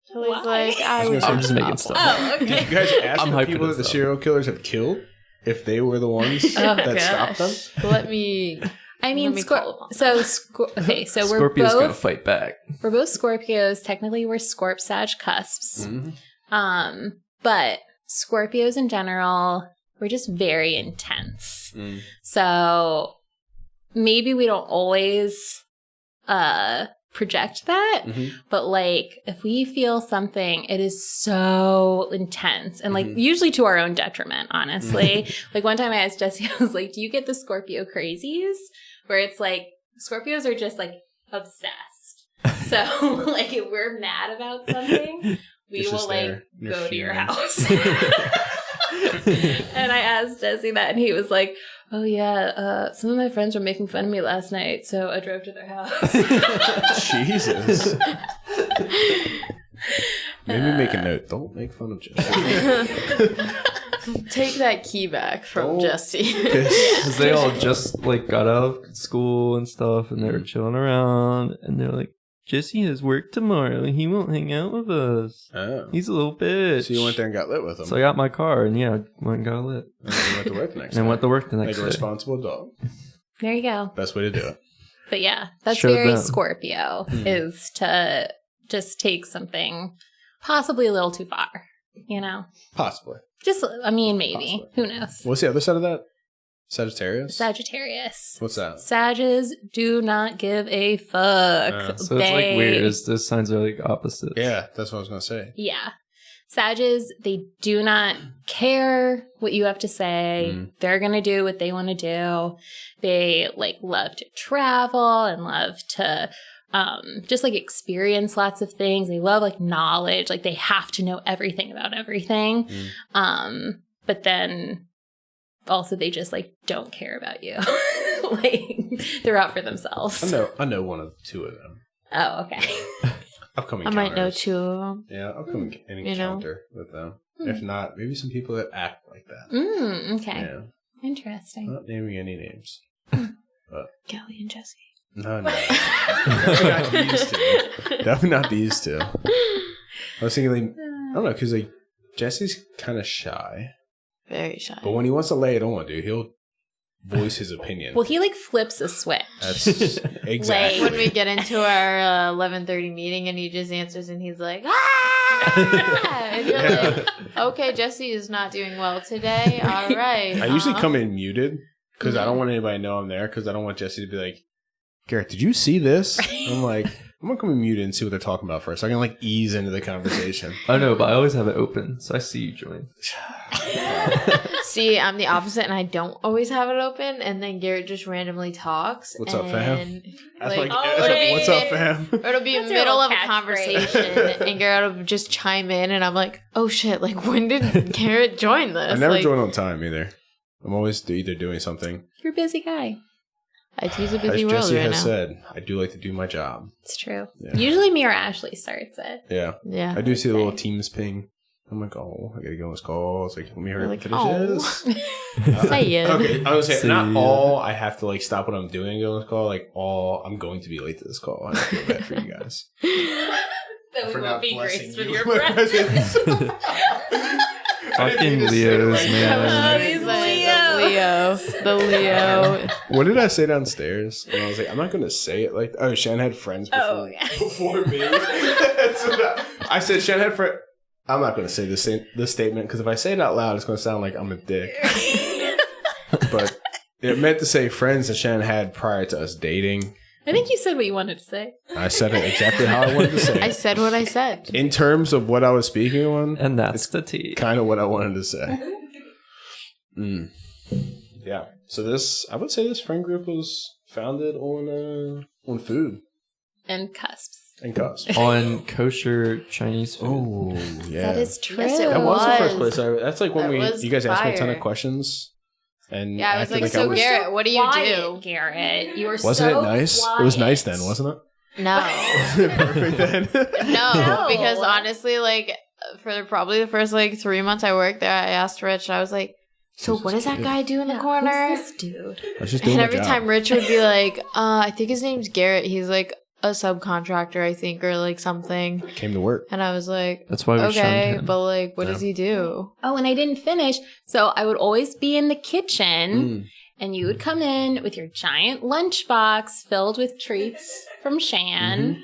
So he's Why? like, I was would gonna I'm say- just making stuff. Oh, Did okay. you guys ask I'm the hyping people that this the up. serial killers have killed if they were the ones Oh, that stopped them? Let me. I mean, Let me call upon so okay, so we're Scorpio's gonna both fight back. Scorpios. Technically, we're Scorp Sag cusps. Mm-hmm. But Scorpios in general, we're just very intense. So maybe we don't always project that, but like if we feel something, it is so intense and like usually to our own detriment, honestly. Like one time I asked Jesse, I was like, do you get the Scorpio crazies? Where it's like Scorpios are just like obsessed. So like if we're mad about something, we It's will just like there. You're go to your fuming. house. And I asked Jesse that, and he was like, "Oh yeah, some of my friends were making fun of me last night, so I drove to their house." Jesus. Maybe make a note. Don't make fun of Jesse. Take that key back from Oh. Jesse. Because they all just like got out of school and stuff, and they were chilling around, and they're like, Jesse has work tomorrow, and he won't hang out with us. Oh. He's a little bitch. So you went there and got lit with them. So I got my car, and yeah, went and got lit. And then you went to work the next And day. went to work the Like next a day. responsible dog. There you go. Best way to do it. But yeah, that's Showed very them. Scorpio, is to just take something possibly a little too far, you know? Possibly. Just, I mean, maybe. Possibly. Who knows? What's the other side of that? Sagittarius? Sagittarius. What's that? Sages do not give a fuck. So it's like weird. Those signs are like opposites. Yeah, that's what I was going to say. Yeah. Sages, they do not care what you have to say. They're going to do what they want to do. They like love to travel and love to just like experience lots of things. They love like knowledge. Like they have to know everything about everything. But then also they just like don't care about you. Like they're out for themselves. I know one of two of them. Oh, okay. Upcoming I might know counters. two of them. Yeah, upcoming You know? encounter with them. If not, maybe some people that act like that. Okay. Yeah. Interesting. Not naming any names. Kelly and Jesse. No. Definitely not these two. Definitely not these two. I was thinking, like, I don't know, because like Jesse's kind of shy, Very shy. but when he wants to lay it on, dude, he'll voice his opinion. Well, he like flips a switch. That's exactly. When we get into our 11:30 meeting and he just answers and he's like, ah! And you're like, okay, Jesse is not doing well today. All right. I usually come in muted because I don't want anybody to know I'm there because I don't want Jesse to be like, Garrett, did you see this? I'm like, I'm going to come in muted and see what they're talking about first. So I can like ease into the conversation. I know, but I always have it open, so I see you join. See, I'm the opposite, and I don't always have it open. And then Garrett just randomly talks. What's up, fam? and, That's like, like, oh, that's like, hey. what's up, fam? Or it'll be in That's the your middle of little a catchphrase. conversation, and Garrett will just chime in, and I'm like, "Oh shit! Like, when did Garrett join this?" I never like, join on time either. I'm always either doing something. You're a busy guy. IT's a As busy world Jesse right has now. said, I do like to do my job. It's true. Yeah. Usually me or Ashley starts it. Yeah. Yeah. I do see the little say. Teams ping. I'm like, oh, I gotta go on this call. It's like, let me hurry up Like, and finish this. Say it. Okay, I was saying, See not ya. all I have to like stop what I'm doing and go on this call. Like, all I'm going to be late to this call. I feel bad for you guys. Then we For won't not be blessing graced with you your with my presence. Fucking Leos, man. These The Leo. What did I say downstairs? And I was like, I'm not going to say it like. Oh, Shan had friends before, Oh, yeah. before me. That's what I said Shan had friends. I'm not going to say this statement because if I say it out loud, it's going to sound like I'm a dick. But it meant to say friends that Shan had prior to us dating. I think you said what you wanted to say. I said it exactly how I wanted to say I it. said what I said. In terms of what I was speaking on, And that's the tea. kind of what I wanted to say. Yeah. I would say this friend group was founded on food And cusps. and cusps. On kosher Chinese food. Oh, yeah. That is true. Yes, it That was the first was. place. That's like when That was you guys asked me a ton of fire. questions. And Yeah, I was acted like, I so was, Garrett, what do you Quiet, do? Garrett. You were wasn't so it nice? quiet. It was nice then, wasn't it? No. Perfect then. No, No. because honestly, like for probably the first like 3 months I worked there, I asked Rich, I was like, so what does that guy do in the Yeah, corner? who's this dude? I was just doing And my every job. time Rich would be like, I think his name's Garrett. He's like a subcontractor, I think, or like something. Came to work. And I was like, That's why we okay, shunned him. but like, what Yeah. does he do? Oh, and I didn't finish. So I would always be in the kitchen, Mm. and you would come in with your giant lunchbox filled with treats from Shan,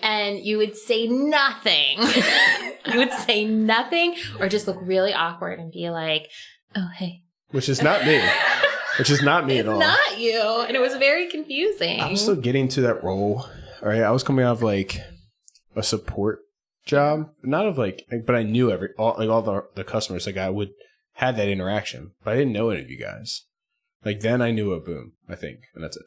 and you would say nothing. You would say nothing, or just look really awkward and be like, "Oh, hey." Which is not me. Which is not me It's at all. not you, and it was very confusing. I'm still getting to that role. All right, I was coming out of like a support job, not of like, but I knew all the customers. Like I would had that interaction, but I didn't know any of you guys. Like then I knew a Boom, I think, and that's it.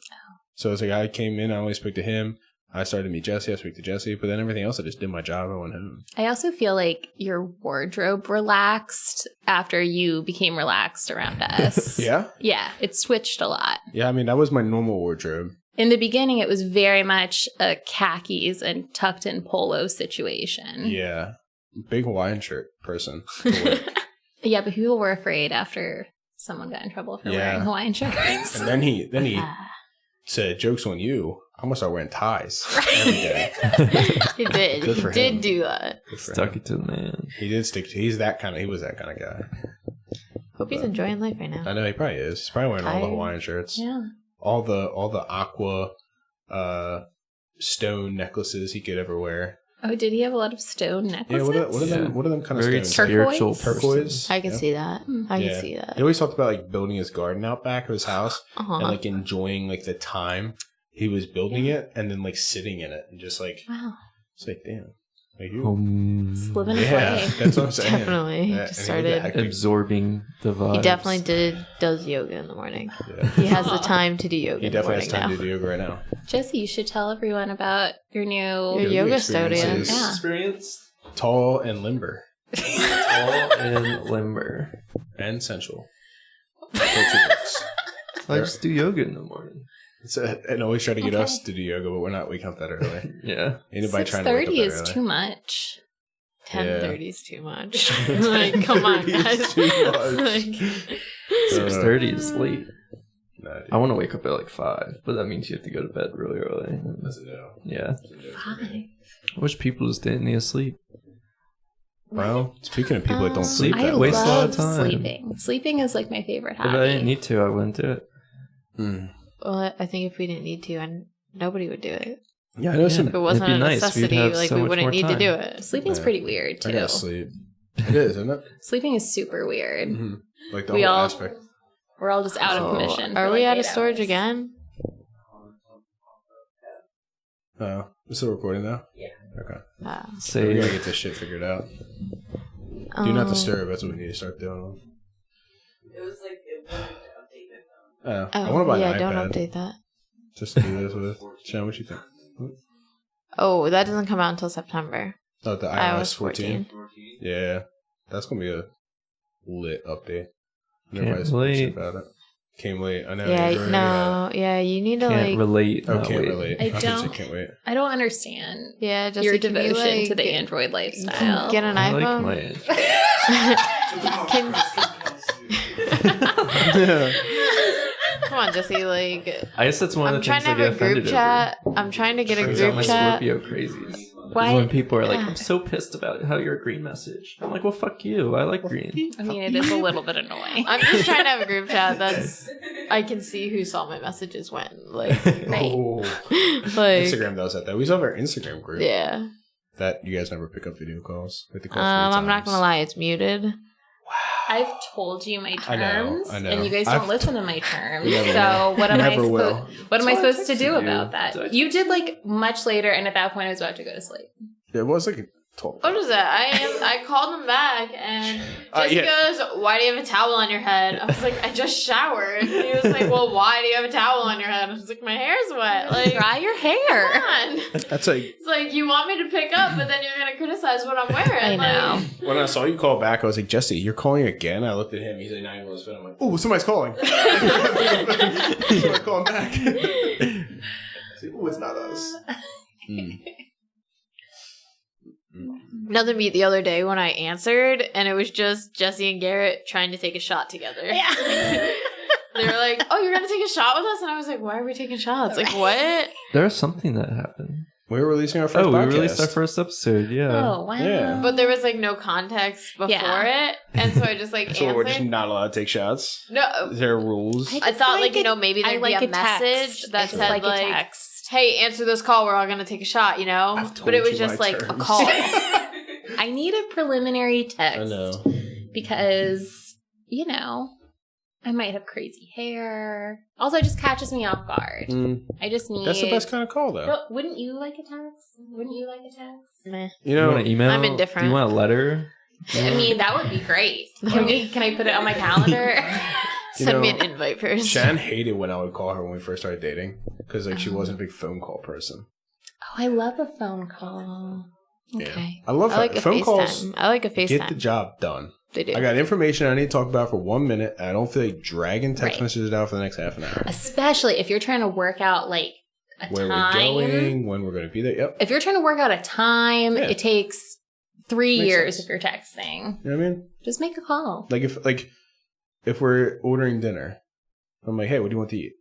So it's like I came in, I only spoke to him. I started to meet Jesse, I spoke to Jesse, but then everything else I just did my job. I went home. I also feel like your wardrobe relaxed after you became relaxed around us. Yeah, Yeah, it switched a lot. yeah. I mean, that was my normal wardrobe. In the beginning, it was very much a khakis and tucked in polo situation. Yeah, big Hawaiian shirt person. to work. Yeah, but people were afraid after someone got in trouble for Yeah. wearing Hawaiian shirts. And then he said, "Joke's on you. I'm gonna start wearing ties every day." He did. Good He for did him. do that. Good for Stuck him. it to the man. He did stick. He was that kind of guy. Hope he's enjoying life right I now. know he probably is. He's probably wearing all the I- Hawaiian shirts. Yeah. All the aqua stone necklaces he could ever wear. Oh, did he have a lot of stone Yeah, necklaces? what are them kind of Very stones? spiritual Turquoise? person. Turquoise. I can Yeah. see that. I Yeah. can see that. He always talked about like building his garden out back of his house Uh-huh. and like enjoying like the time he was building it and then like sitting in it and just like Wow. it's like damn. Like you Just living his Yeah, life. that's what I'm saying. Definitely. He Yeah, just and started. hectic- Absorbing the vibes. He definitely does yoga in the morning. Yeah. He has the time to do yoga He in the definitely morning has time now. to do yoga right now. Jesse, you should tell everyone about your new... Your yoga studio. experiences. Yeah. Experience. Tall and limber Tall and limber. and sensual. Go-to books. I just do yoga in the morning. And always try to get Okay. us to do yoga, but we're not waking up that early. Yeah. Anybody trying to wake up 6:30 that is early? too much. 10:30 is too much. Like, come on, 10:30 is guys. too much. Like, 6:30 is late. Nah, dude. I want to wake up at like 5, but that means you have to go to bed really early. That's a no. Yeah. That's a no for me. I wish people just didn't need to sleep. Well, speaking of people that don't Sleep sleep I that waste much. a lot love of time. sleeping. Sleeping is like my favorite If I hobby. didn't need to, I wouldn't do it. well, I think if we didn't need to, and nobody would do it. Yeah, I know some. If it wasn't It'd a be nice. We'd necessity, have like so we much wouldn't more need to time. do it. Sleeping's Yeah. pretty weird I too. gotta sleep. It is, isn't it? Sleeping is super weird. Mm-hmm. Like the We whole all- aspect. We're all just out of commission. Are for, we like, out of 8 storage hours. again? Oh, it's still recording now? Yeah. Okay. We gotta Say get this shit figured out. Do not disturb. That's what we need to start doing. It was like it wanted to update my phone. I want to buy yeah, an don't iPad update that. just to do this with. Shannon, what you think? Oh, that doesn't come out until September. Oh, the iOS iOS 14. 14. Yeah, that's gonna be a lit update. Can't Everybody's relate. bitching about it. Came late. I know. Yeah, Android, no, yeah, you need to can't like, relate. Oh, not can't wait. relate. I thought you said don't- can't wait. I don't understand yeah, just your like, can you, devotion like, to the Android can lifestyle. Get an I like iPhone. my Come on, Jesse. Like, I guess that's one of I'm the trying things to I have get a group offended chat. I'm trying to get a Brings out group my chat. Scorpio crazies. Why- When people are like, Yeah. I'm so pissed about how you're a green message. I'm like, well, fuck you. I like green. I mean, it is a little bit annoying. I'm just trying to have a group chat. That's I can see who saw my messages when. Like, Right. Oh, like Instagram does that though. We still have our Instagram group. yeah. That you guys never pick up video calls. We have to call 3 I'm not times. gonna lie, it's muted. I've told you my I know, terms, I know. and you guys don't I've- listen to my terms. Never So what am I Never will. supposed? What am I That's why I supposed to texted do you. about that? You did like much later, and at that point, I was about to go to sleep. It was like talk. What was that? I called him back and Jesse yeah. goes, "Why do you have a towel on your head?" I was like, "I just showered." And he was like, "Well, why do you have a towel on your head?" I was like, "My hair's wet." Like, Dry your hair. come on. That's like It's like you want me to pick up, but then you're gonna criticize what I'm wearing. I know. Like, when I saw you call back, I was like, Jesse, you're calling again? I looked at him. He's like, not even on his phone. I'm like, oh, somebody's calling. Somebody's calling back. Oh, it's not us. Nothing beat the other day when I answered and it was just Jesse and Garrett trying to take a shot together. Yeah. They were like, "Oh, you're gonna take a shot with us?" And I was like, "Why are we taking shots? Like, what?" There's something that happened. We were releasing our first We podcast. released our first episode. Yeah. Oh, wow. Yeah. But there was like no context before it, and so I just like So we're answered. just not allowed to take shots? No, Is there rules? I thought like you know maybe I there'd like be a text. message that I just said like like, a text. "Hey, answer this call. We're all gonna take a shot," you know. I've told But it was you just my like a terms. call. I need a preliminary text. I know. Because, you know, I might have crazy hair. Also, it just catches me off guard. I just need... That's the best kind of call, though. But wouldn't you like a text? Wouldn't you like a text? Meh. You You know, want an email? I'm indifferent. Do you want a letter? I mean, that would be great. Can I put it on my calendar? Send me an invite first. Shan hated when I would call her when we first started dating because like she wasn't a big phone call person. Oh, I love a phone call. Okay. Yeah. I love I like a phone FaceTime. calls. I like a Get the FaceTime. job done. They do. I got information I need to talk about for 1 minute. And I don't feel like dragging text Right. messages out for the next half an hour. Especially if you're trying to work out, like, a Where time. we're going, when we're going to be there. Yep. If you're trying to work out a time, Yeah. it takes 3 Makes years sense. if you're texting. You know what I mean? Just make a call. Like if we're ordering dinner, I'm like, hey, what do you want to eat?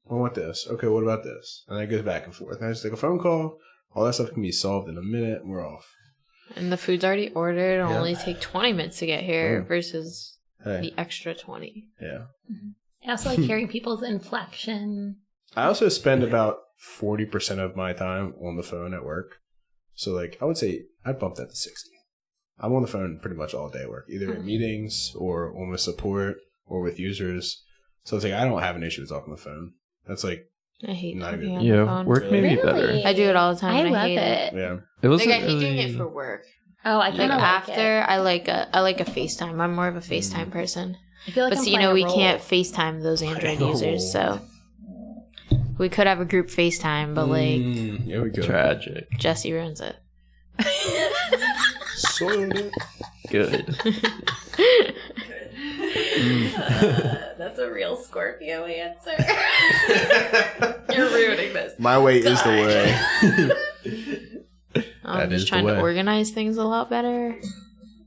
I want this. Okay, what about this? And then it goes back and forth. And I just take a phone call. All that stuff can be solved in a minute, and we're off. And the food's already ordered. It'll Yeah. only take 20 minutes to get here Mm. versus Hey, the extra 20. yeah. I also like hearing people's inflection. I also spend about 40% of my time on the phone at work. So, like, I would say I'd bump that to 60. I'm on the phone pretty much all day at work, either in meetings or on with support or with users. So it's like I don't have an issue with talking on the phone. That's like, I hate Not talking even- on the Yeah, phone. work may be better. Really? I do it all the time. I and love hate it. yeah. It wasn't Like I hate doing really- it for work. Oh, I Like kind of like after, it. I like a FaceTime. I'm more of a FaceTime person. I feel like But I'm see, you playing know, a we role. can't FaceTime those Android know. users, so we could have a group FaceTime, but like Yeah, we go. Tragic. Jesse ruins it. Soiled it. Good. That's a real Scorpio answer. You're ruining this. My way is the way. I'm That is just the trying to way. organize things a lot better,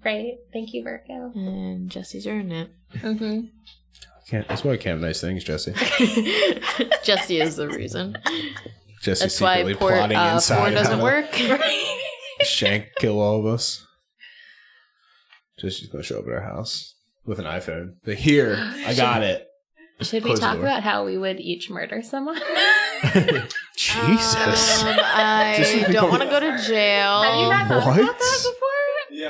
Right. Thank you, Virgo. and Jesse's ruined it. Mm-hmm. That's why I can't have nice things, Jesse. Jesse is the reason. Jesse's That's why secretly porn plotting inside of doesn't how work. to shank kill all of us. Jesse's gonna show up at our house with an iPhone. But here, I got it. Should we Close the talk door. about how we would each murder someone? Jesus. I This has don't become- want to go to jail. Have you not thought What? about that before?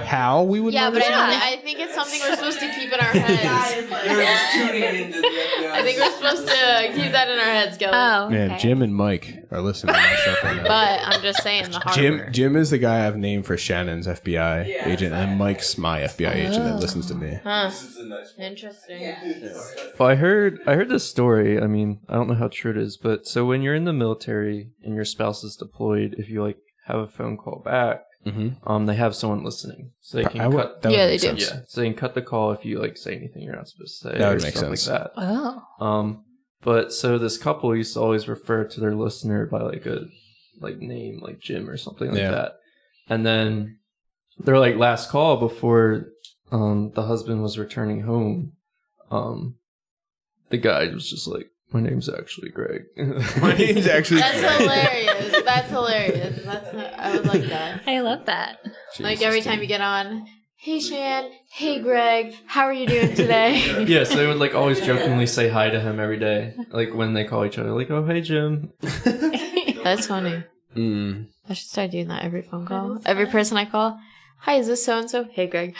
How we would Yeah, murder but someone? I think it's something we're supposed to keep in our heads. I think we're supposed to keep that in our heads, Kelly. Oh, okay. Man, Jim and Mike are listening to my stuff right now. But I'm just saying the harbor. Jim is the guy I've named for Shannon's FBI agent, and Mike's my FBI agent that listens to me. Huh. Interesting. Well, I heard this story. I mean, I don't know how true it is, but so when you're in the military and your spouse is deployed, if you like have a phone call back, Mm-hmm. they have someone listening, so they can cut. Yeah, they do. Yeah, so they can cut the call if you like say anything you're not supposed to say. That would or make stuff sense. like that. Oh. But so this couple used to always refer to their listener by like a name, like Jim or something like that. And then their like last call before the husband was returning home, the guy was just like, "My name's actually Greg." My name's actually That's hilarious. That's hilarious. I would like that. I love that. Like every time you get on, hey Shan, hey Greg, how are you doing today? Yeah, so they would like always jokingly say hi to him every day, like when they call each other, like, "Oh, hey Jim." That's funny. Mm. I should start doing that every phone call. Every person I call, hi, is this so and so? Hey Greg.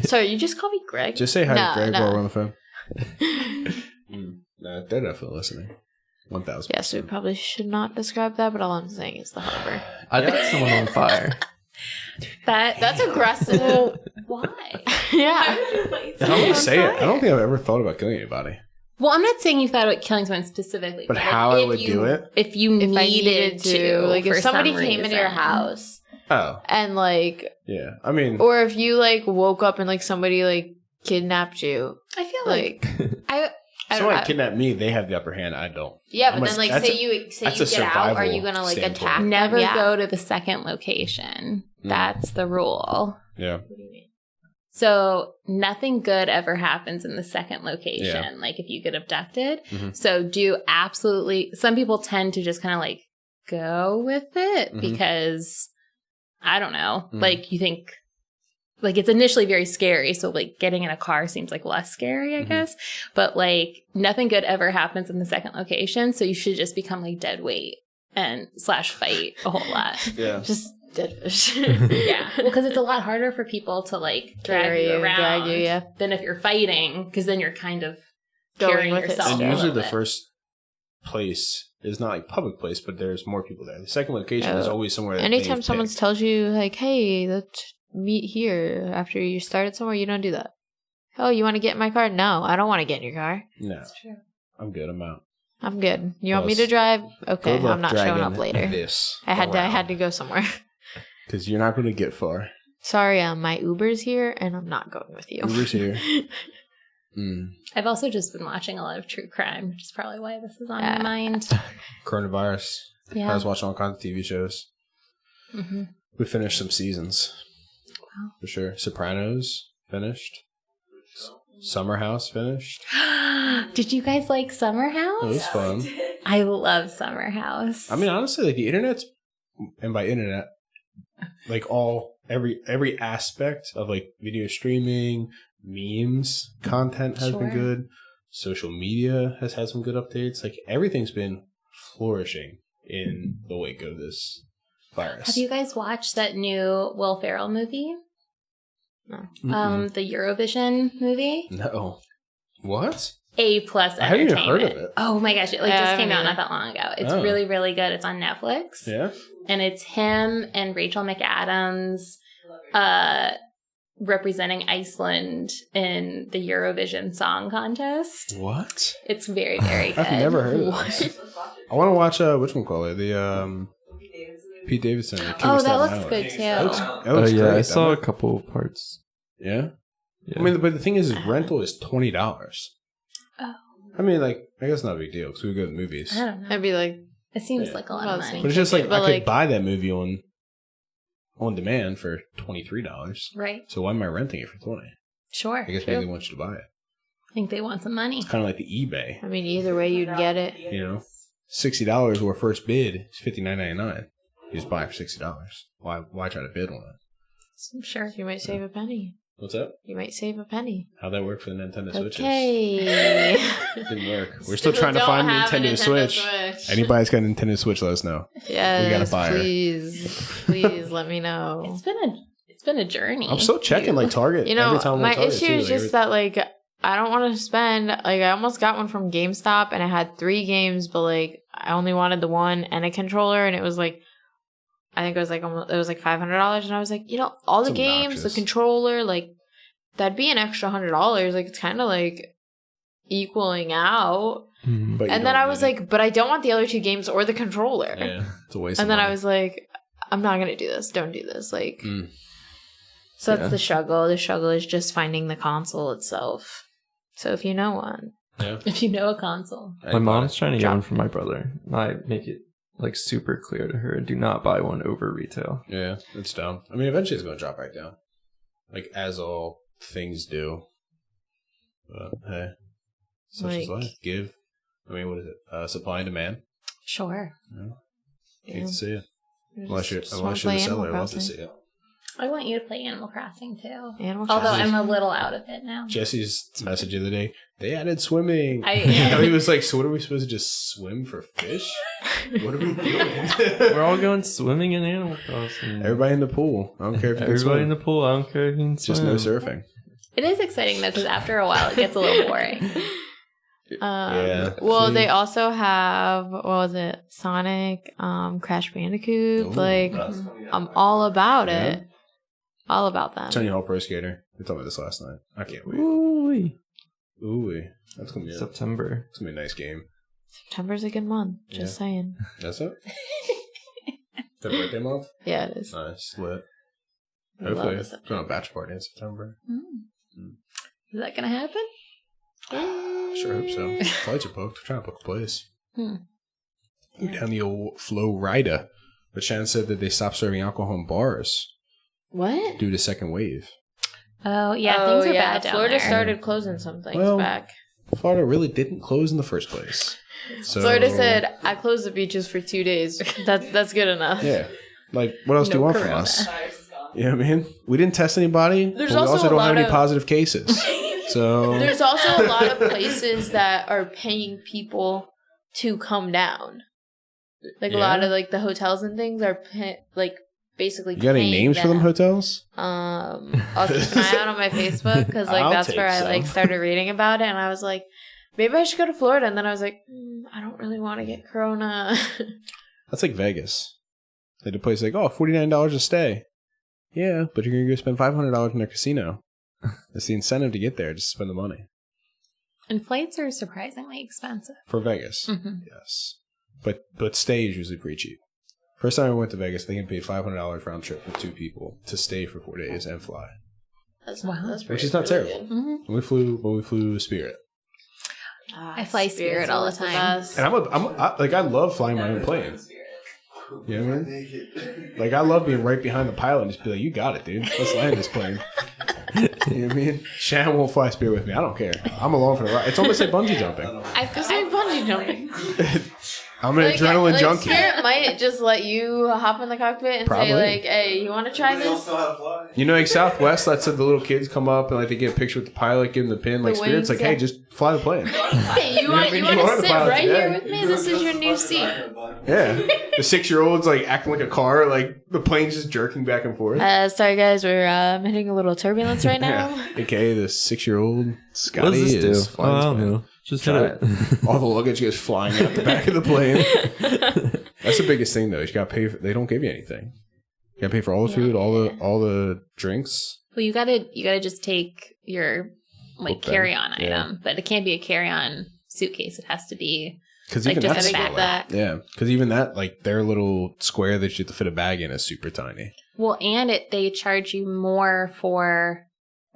Sorry, you just call me Greg? Just say hi No, to Greg no. while we're on the phone. Nah, they're definitely listening. 1,000. Yes, we probably should not describe that, but all I'm saying is the harbor. I'd like someone on fire. That's aggressive. Why? Yeah. I don't want to say it. I don't think I've ever thought about killing anybody. Well, I'm not saying you thought about killing someone specifically, But how I would do it? if you If I needed to, like, if for somebody some came into your reason. house Oh, and like, yeah. I mean, or if you like woke up and like somebody like kidnapped you, I feel like I don't someone know. kidnapped me. They have the upper hand. I don't. Yeah, I'm but a- then like that's say a- you that's get a out, are you survival gonna like standpoint. attack them? never Yeah. go to the second location. That's the rule. Yeah. What do you mean? So nothing good ever happens in the second location, Yeah. like if you get abducted. Mhm. So do absolutely, some people tend to just kind of like go with it Mhm. because, I don't know, Mhm. like you think, like it's initially very scary. So like getting in a car seems like less scary, I Mhm. guess. But like nothing good ever happens in the second location. So you should just become like dead weight and / fight a whole lot. Yeah. Just dead fish. Yeah, well, because it's a lot harder for people to like drag you around yeah. than if you're fighting, because then you're kind of Going carrying with it yourself. And still. a usually little the bit. first place is not like public place, but there's more people there. The second location is Oh. always somewhere. That Anytime they've someone picked. tells you like, "Hey, let's meet here," after you started somewhere, you don't do that. Oh, you want to get in my car? No, I don't want to get in your car. No, true. I'm good. I'm out. I'm good. You want me Plus, to drive? Okay, Good luck I'm not showing dragging up later. This I had to go somewhere. because you're not going to get far. Sorry, my Uber's here, and I'm not going with you. Uber's here. Mm. I've also just been watching a lot of true crime, which is probably why this is on Yeah. my mind. Coronavirus. I Yeah. was watching all kinds of TV shows. hmm We finished some seasons. Wow. For sure. Sopranos finished. Summer House finished. Did you guys like Summer It House? was fun. I love Summer House. I mean, honestly, like the internet's, and by internet, like every aspect of like video streaming, memes, content has been Sure. good. Social media has had some good updates. Like everything's been flourishing in the wake of this virus. have you guys watched that new Will Ferrell movie? Mm-mm. The Eurovision movie? No. What? A plus I haven't even entertainment. heard of it. Oh my gosh, it I just haven't came out either. not that long ago. It's Oh. really, really good. It's on Netflix. Yeah. And it's him and Rachel McAdams representing Iceland in the Eurovision Song Contest. What? It's very, very good. I've never heard of this. Let's watch it. I want to watch which one call it? The Pete Davidson. King of Oh, that Staten looks Island. good too. That looks, Oh that looks yeah, great, I saw a doesn't couple parts. it? Yeah. Yeah. I mean, but the thing is rental is $20. Oh. I mean, like, I guess not a big deal because we go to the movies. I don't know. I'd be like, It seems Yeah. like a lot Well, of it's money. But it's just like But, I could like- buy that movie on demand for $23. Right. So why am I renting it for $20? Sure. I guess maybe they want you to buy it. I think they want some money. It's kind of like the eBay. I mean, either way, you'd get it. You know, $60 or first bid is $59.99. You just buy it for $60. Why try to bid on it? I'm sure. You might save a penny. What's up? You might save a penny. How'd that work for the Nintendo Switches? Okay. Didn't work. We're still trying to find Nintendo Switch. Anybody's got a Nintendo Switch, let us know. Yes, We gotta buy her. please let me know. It's been a journey. I'm still checking like Target. You know, every time I'm my on Target, issue too, is like, just that like I don't want to spend like I almost got one from GameStop and it had 3 games, but like I only wanted the one and a controller, and it was like I think it was like $500, and I was like, you know, all the It's games, the obnoxious. controller, like that'd be an extra $100. Like it's kind of like equaling out. Mhm. but you And then don't I was need it. like, but I don't want the other 2 games or the controller. Yeah, it's a waste. And of then I money. was like, I'm not gonna do this. Don't do this. Like, Mm. so that's Yeah. the struggle. The struggle is just finding the console itself. So if you know one, Yeah. If you know a console. My mom's trying to get Drop. one for my brother. I make it like super clear to her: do not buy one over retail. Yeah, it's dumb. I mean, eventually it's going to drop back down, like as all things do. But hey, such is Like- life. Give. I mean, what is it? Supply and demand. Sure. Hate to see it. Unless you're the wanna play seller, Animal I love to Crossing. see it. I want you to play Animal Crossing too. Animal Although Crossing. I'm a little out of it now. Jesse's message the other day. They added swimming. I- he was like, "So what are we supposed to just swim for fish? What are we doing?" We're all going swimming in Animal Crossing. Everybody in the pool. I don't care if you can Everybody swim. in the pool. I don't care if you can swim. Just no surfing. It is exciting though, because after a while it gets a little boring. Well, See? they also have, what was it? Sonic, Crash Bandicoot. Ooh, like, I'm all about it. All about them. Tony Hawk Pro Skater. We talked about this last night. I can't wait. Ooh, that's gonna be September. It's gonna be a nice game. September's a good month. Just saying. That's it. The birthday month. Yeah, it is. Nice, lit. I love Hopefully, it, it's going to a bachelor party in September. Is that gonna happen? Sure hope so. Flights are booked. We're trying to book a place. Hmm. Go down the old Flow Rida. But Shannon said that they stopped serving alcohol in bars What? due to second wave. Oh yeah, things are bad down Florida there. started closing some things Well, back. Florida really didn't close in the first place. So, Florida said, I closed the beaches for 2 days. That's good enough. Yeah. Like, what else do you want from us? You know what I mean? We didn't test anybody. There's but we also also a don't lot have any of- positive cases. So There's also a lot of places that are paying people to come down. Like a lot of like the hotels and things are basically. you got any paying names for them hotels? I'll keep an eye out on my Facebook because like I'll that's take where I some. like started reading about it, and I was like, maybe I should go to Florida, and then I was like, I don't really want to get corona. That's like Vegas. Like the place like, oh, $49 a stay. Yeah, but you're gonna go spend $500 in their casino. That's the incentive to get there, just spend the money. And flights are surprisingly expensive. For Vegas. Mm-hmm. Yes. But stay is usually pretty cheap. First time I went to Vegas, they can pay $500 round trip for 2 people to stay for 4 days and fly. That's Wow. Which is not terrible. good. Mm-hmm. When we flew Spirit. I fly Spirit all the Spirit's time. best. And I love flying my own plane. You know what I mean? Like, I love being right behind the pilot and just be like, you got it, dude. Let's land this plane. You know what I mean? Shan won't fly Spirit with me. I don't care. I'm along for the ride. It's almost like bungee jumping. It's like bungee jumping. I'm an adrenaline junkie. Spirit might just let you hop in the cockpit and Probably. say like, "Hey, you want to try this?" You know, like Southwest, that said the little kids come up and like they get a picture with the pilot, give them the pin. Like The Spirit's wings, like, hey, yeah. just fly the plane. Hey, you want You to are the sit pilot, right yeah. here with me? This is your new seat. Yeah. The 6-year-old's like acting like a car, like the plane's just jerking back and forth. Sorry guys, we're hitting a little turbulence right now. Yeah. AKA the 6-year-old What Scotty does this is do? flying I this don't plane. know. Just Try hit it. All the luggage goes flying out the back of the plane. That's the biggest thing, though. You got to pay. They don't give you anything. You got to pay for all the food, all the drinks. Well, you gotta just take your like Book bag. carry-on Yeah. item, but it can't be a carry-on suitcase. It has to be Because like even just that's a backpack. yeah. Because even that, like their little square that you have to fit a bag in is super tiny. Well, and they charge you more for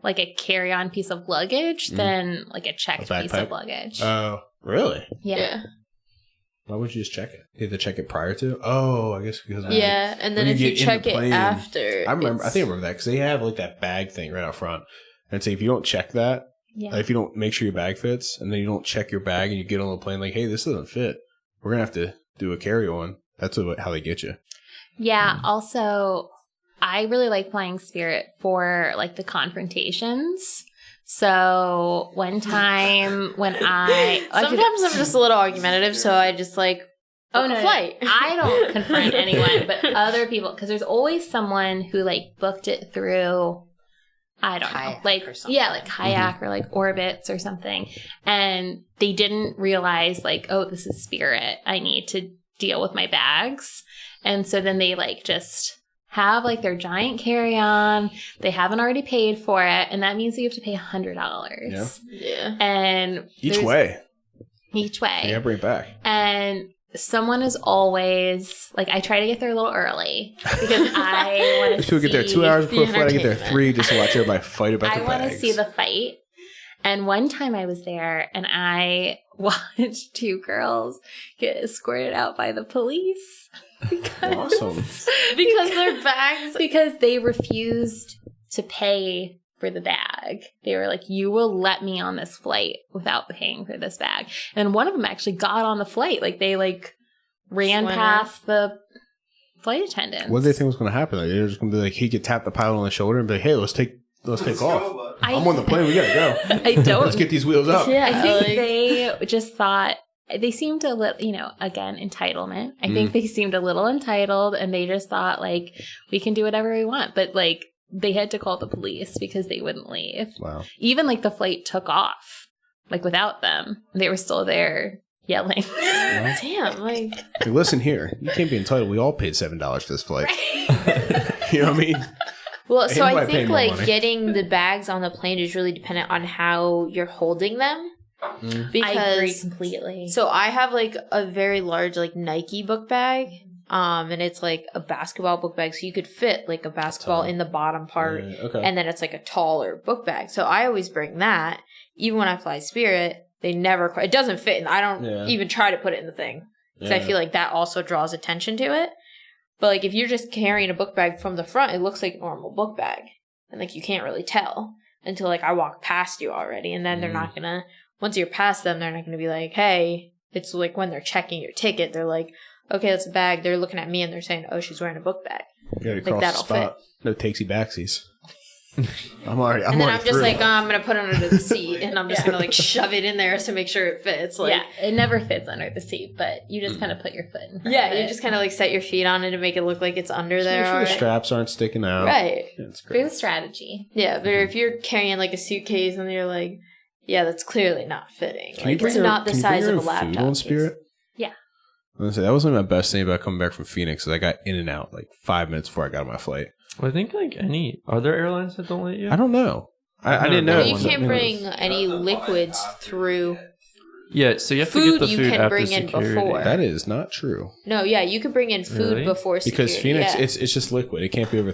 like a carry-on piece of luggage than like a checked A piece backpack? of luggage. Oh, really? yeah. Why would you just check it? You have to check it prior to? Oh, I guess because Yeah, and then When if you you get in check the it plane, after, I think I remember that because they have like that bag thing right out front, and say if you don't check that, Yeah. if you don't make sure your bag fits, and then you don't check your bag, and you get on the plane like, hey, this doesn't fit, we're gonna have to do a carry on. That's how they get you. Yeah. Also, I really like flying Spirit for like the confrontations. So one time when sometimes I'm just a little argumentative, so I just like book a flight. I don't confront anyone, but other people, because there's always someone who like booked it through, I don't know, Kayak like or something. yeah, like kayak or like Orbitz or something, and they didn't realize like, oh, this is Spirit. I need to deal with my bags, and so then they like just have like their giant carry-on. They haven't already paid for it, and that means that you have to pay $100. Yeah. And Each there's- way, each way, you gotta bring it back. and someone is always like, I try to get there a little early because I want to People get there 2 hours before the the flight. I get there entertainment. 3 just to watch everybody fight about I the want to bags. see the fight. And one time I was there and I watched 2 girls get escorted out by the police Awesome. Because their bags. because they refused to pay for the bag. They were like, you will let me on this flight without paying for this bag. And one of them actually got on the flight. Like they like ran Swim past the flight attendants. What did they think was going to happen? Like they're just going to be like, he could tap the pilot on the shoulder and be like, hey, let's take off. I'm on the plane. We gotta go. I don't. Let's get these wheels up. Yeah, I think like- they just thought they seemed a little, again, entitlement. I think they seemed a little entitled, and they just thought like, we can do whatever we want. But like, they had to call the police because they wouldn't leave. Wow. Even like the flight took off, like without them. They were still there yelling. Damn, like Hey, listen here, you can't be entitled. We all paid $7 for this flight. You know what I mean? well, so I Anybody pay think more like money. getting the bags on the plane is really dependent on how you're holding them. Because I agree completely. so I have like a very large like Nike book bag. And it's like a basketball book bag, so you could fit like a basketball in the bottom part, Okay. and then it's like a taller book bag. So I always bring that. Even when I fly Spirit, they never quite, it doesn't fit, and I don't even try to put it in the thing because I feel like that also draws attention to it. But like if you're just carrying a book bag from the front, it looks like a normal book bag, and like you can't really tell until like I walk past you already, and then they're not gonna. Once you're past them, they're not gonna be like, hey. It's like when they're checking your ticket, they're like, okay, that's a bag. They're looking at me and they're saying, oh, she's wearing a book bag. You gotta Like, cross the that'll spot. No takesy backsies. I'm And then I'm just through. like, oh, I'm going to put it under the seat and I'm just going to like shove it in there to make sure it fits. Like, yeah, it never fits under the seat, but you just kind of put your foot in front yeah, of it. you just kind of like set your feet on it to make it look like it's under there. Make sure the already. straps aren't sticking out. Right. Yeah, it's great. It's a strategy. Yeah, but if you're carrying like a suitcase and you're like, yeah, that's clearly not fitting. Can you Like, bring it's your- not the can you size bring of a your own laptop. food on case. Spirit? Yeah. I was gonna say, that wasn't my best thing about coming back from Phoenix, is I got in and out like 5 minutes before I got on my flight. I think like any other airlines that don't let you. I don't know. I didn't know. Well, you one that can't knows. bring any liquids through. Yeah, so you have to Food get the you food can after bring in security. before. That is not true. No, yeah, you could bring in food Really? before security. Because Phoenix, yeah. it's just liquid. It can't be over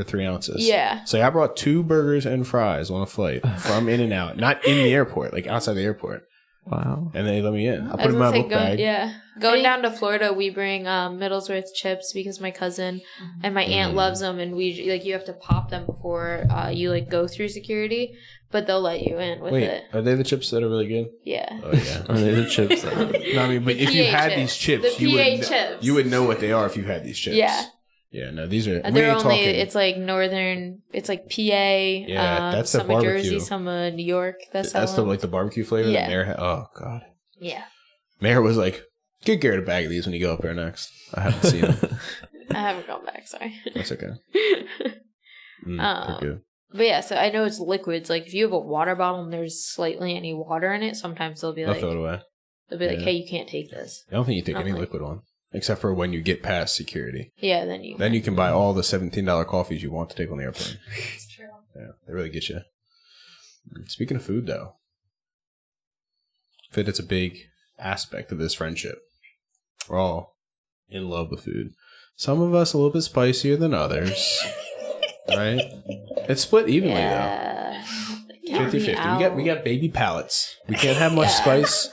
three ounces. Yeah. So I brought 2 burgers and fries on a flight from In and Out, not in the airport, like outside the airport, Wow. and they let me in. I I put was them in my gonna say, book bag. going down to Florida, we bring Middlesworth chips because my cousin and my aunt loves them, and we like you have to pop them before you like go through security, but they'll let you in with Wait, it. are they the chips that are really good? Yeah. Oh yeah. Are they the chips? No, I mean, but if you PA had chips. these chips, The you PA would chips. you would know what they are if you had these chips. Yeah. Yeah. No, these are. And we they're ain't only talking. it's like northern. It's like PA. Yeah, that's the some of Jersey, barbecue. some of New York. That's the like the barbecue flavor. Yeah. That Mayor had. Oh god. Yeah. Mayor was like, "Get Garrett a bag of these when you go up there next." I haven't seen them. I haven't gone back. Sorry. That's okay. They're Oh. good. But yeah, so I know it's liquids. Like if you have a water bottle and there's slightly any water in it, sometimes they'll be I'll like, throw it away. like, Yeah. hey, you can't take this. I don't think you take any Okay. liquid on, except for when you get past security. Yeah, then you. Then you can buy all the $17 coffees you want to take on the airplane. It's true. Yeah, they really get you. Speaking of food, though, food is a big aspect of this friendship. We're all in love with food. Some of us a little bit spicier than others, right? It's split evenly yeah. though, 50-50. We got baby palates. We can't have much spice.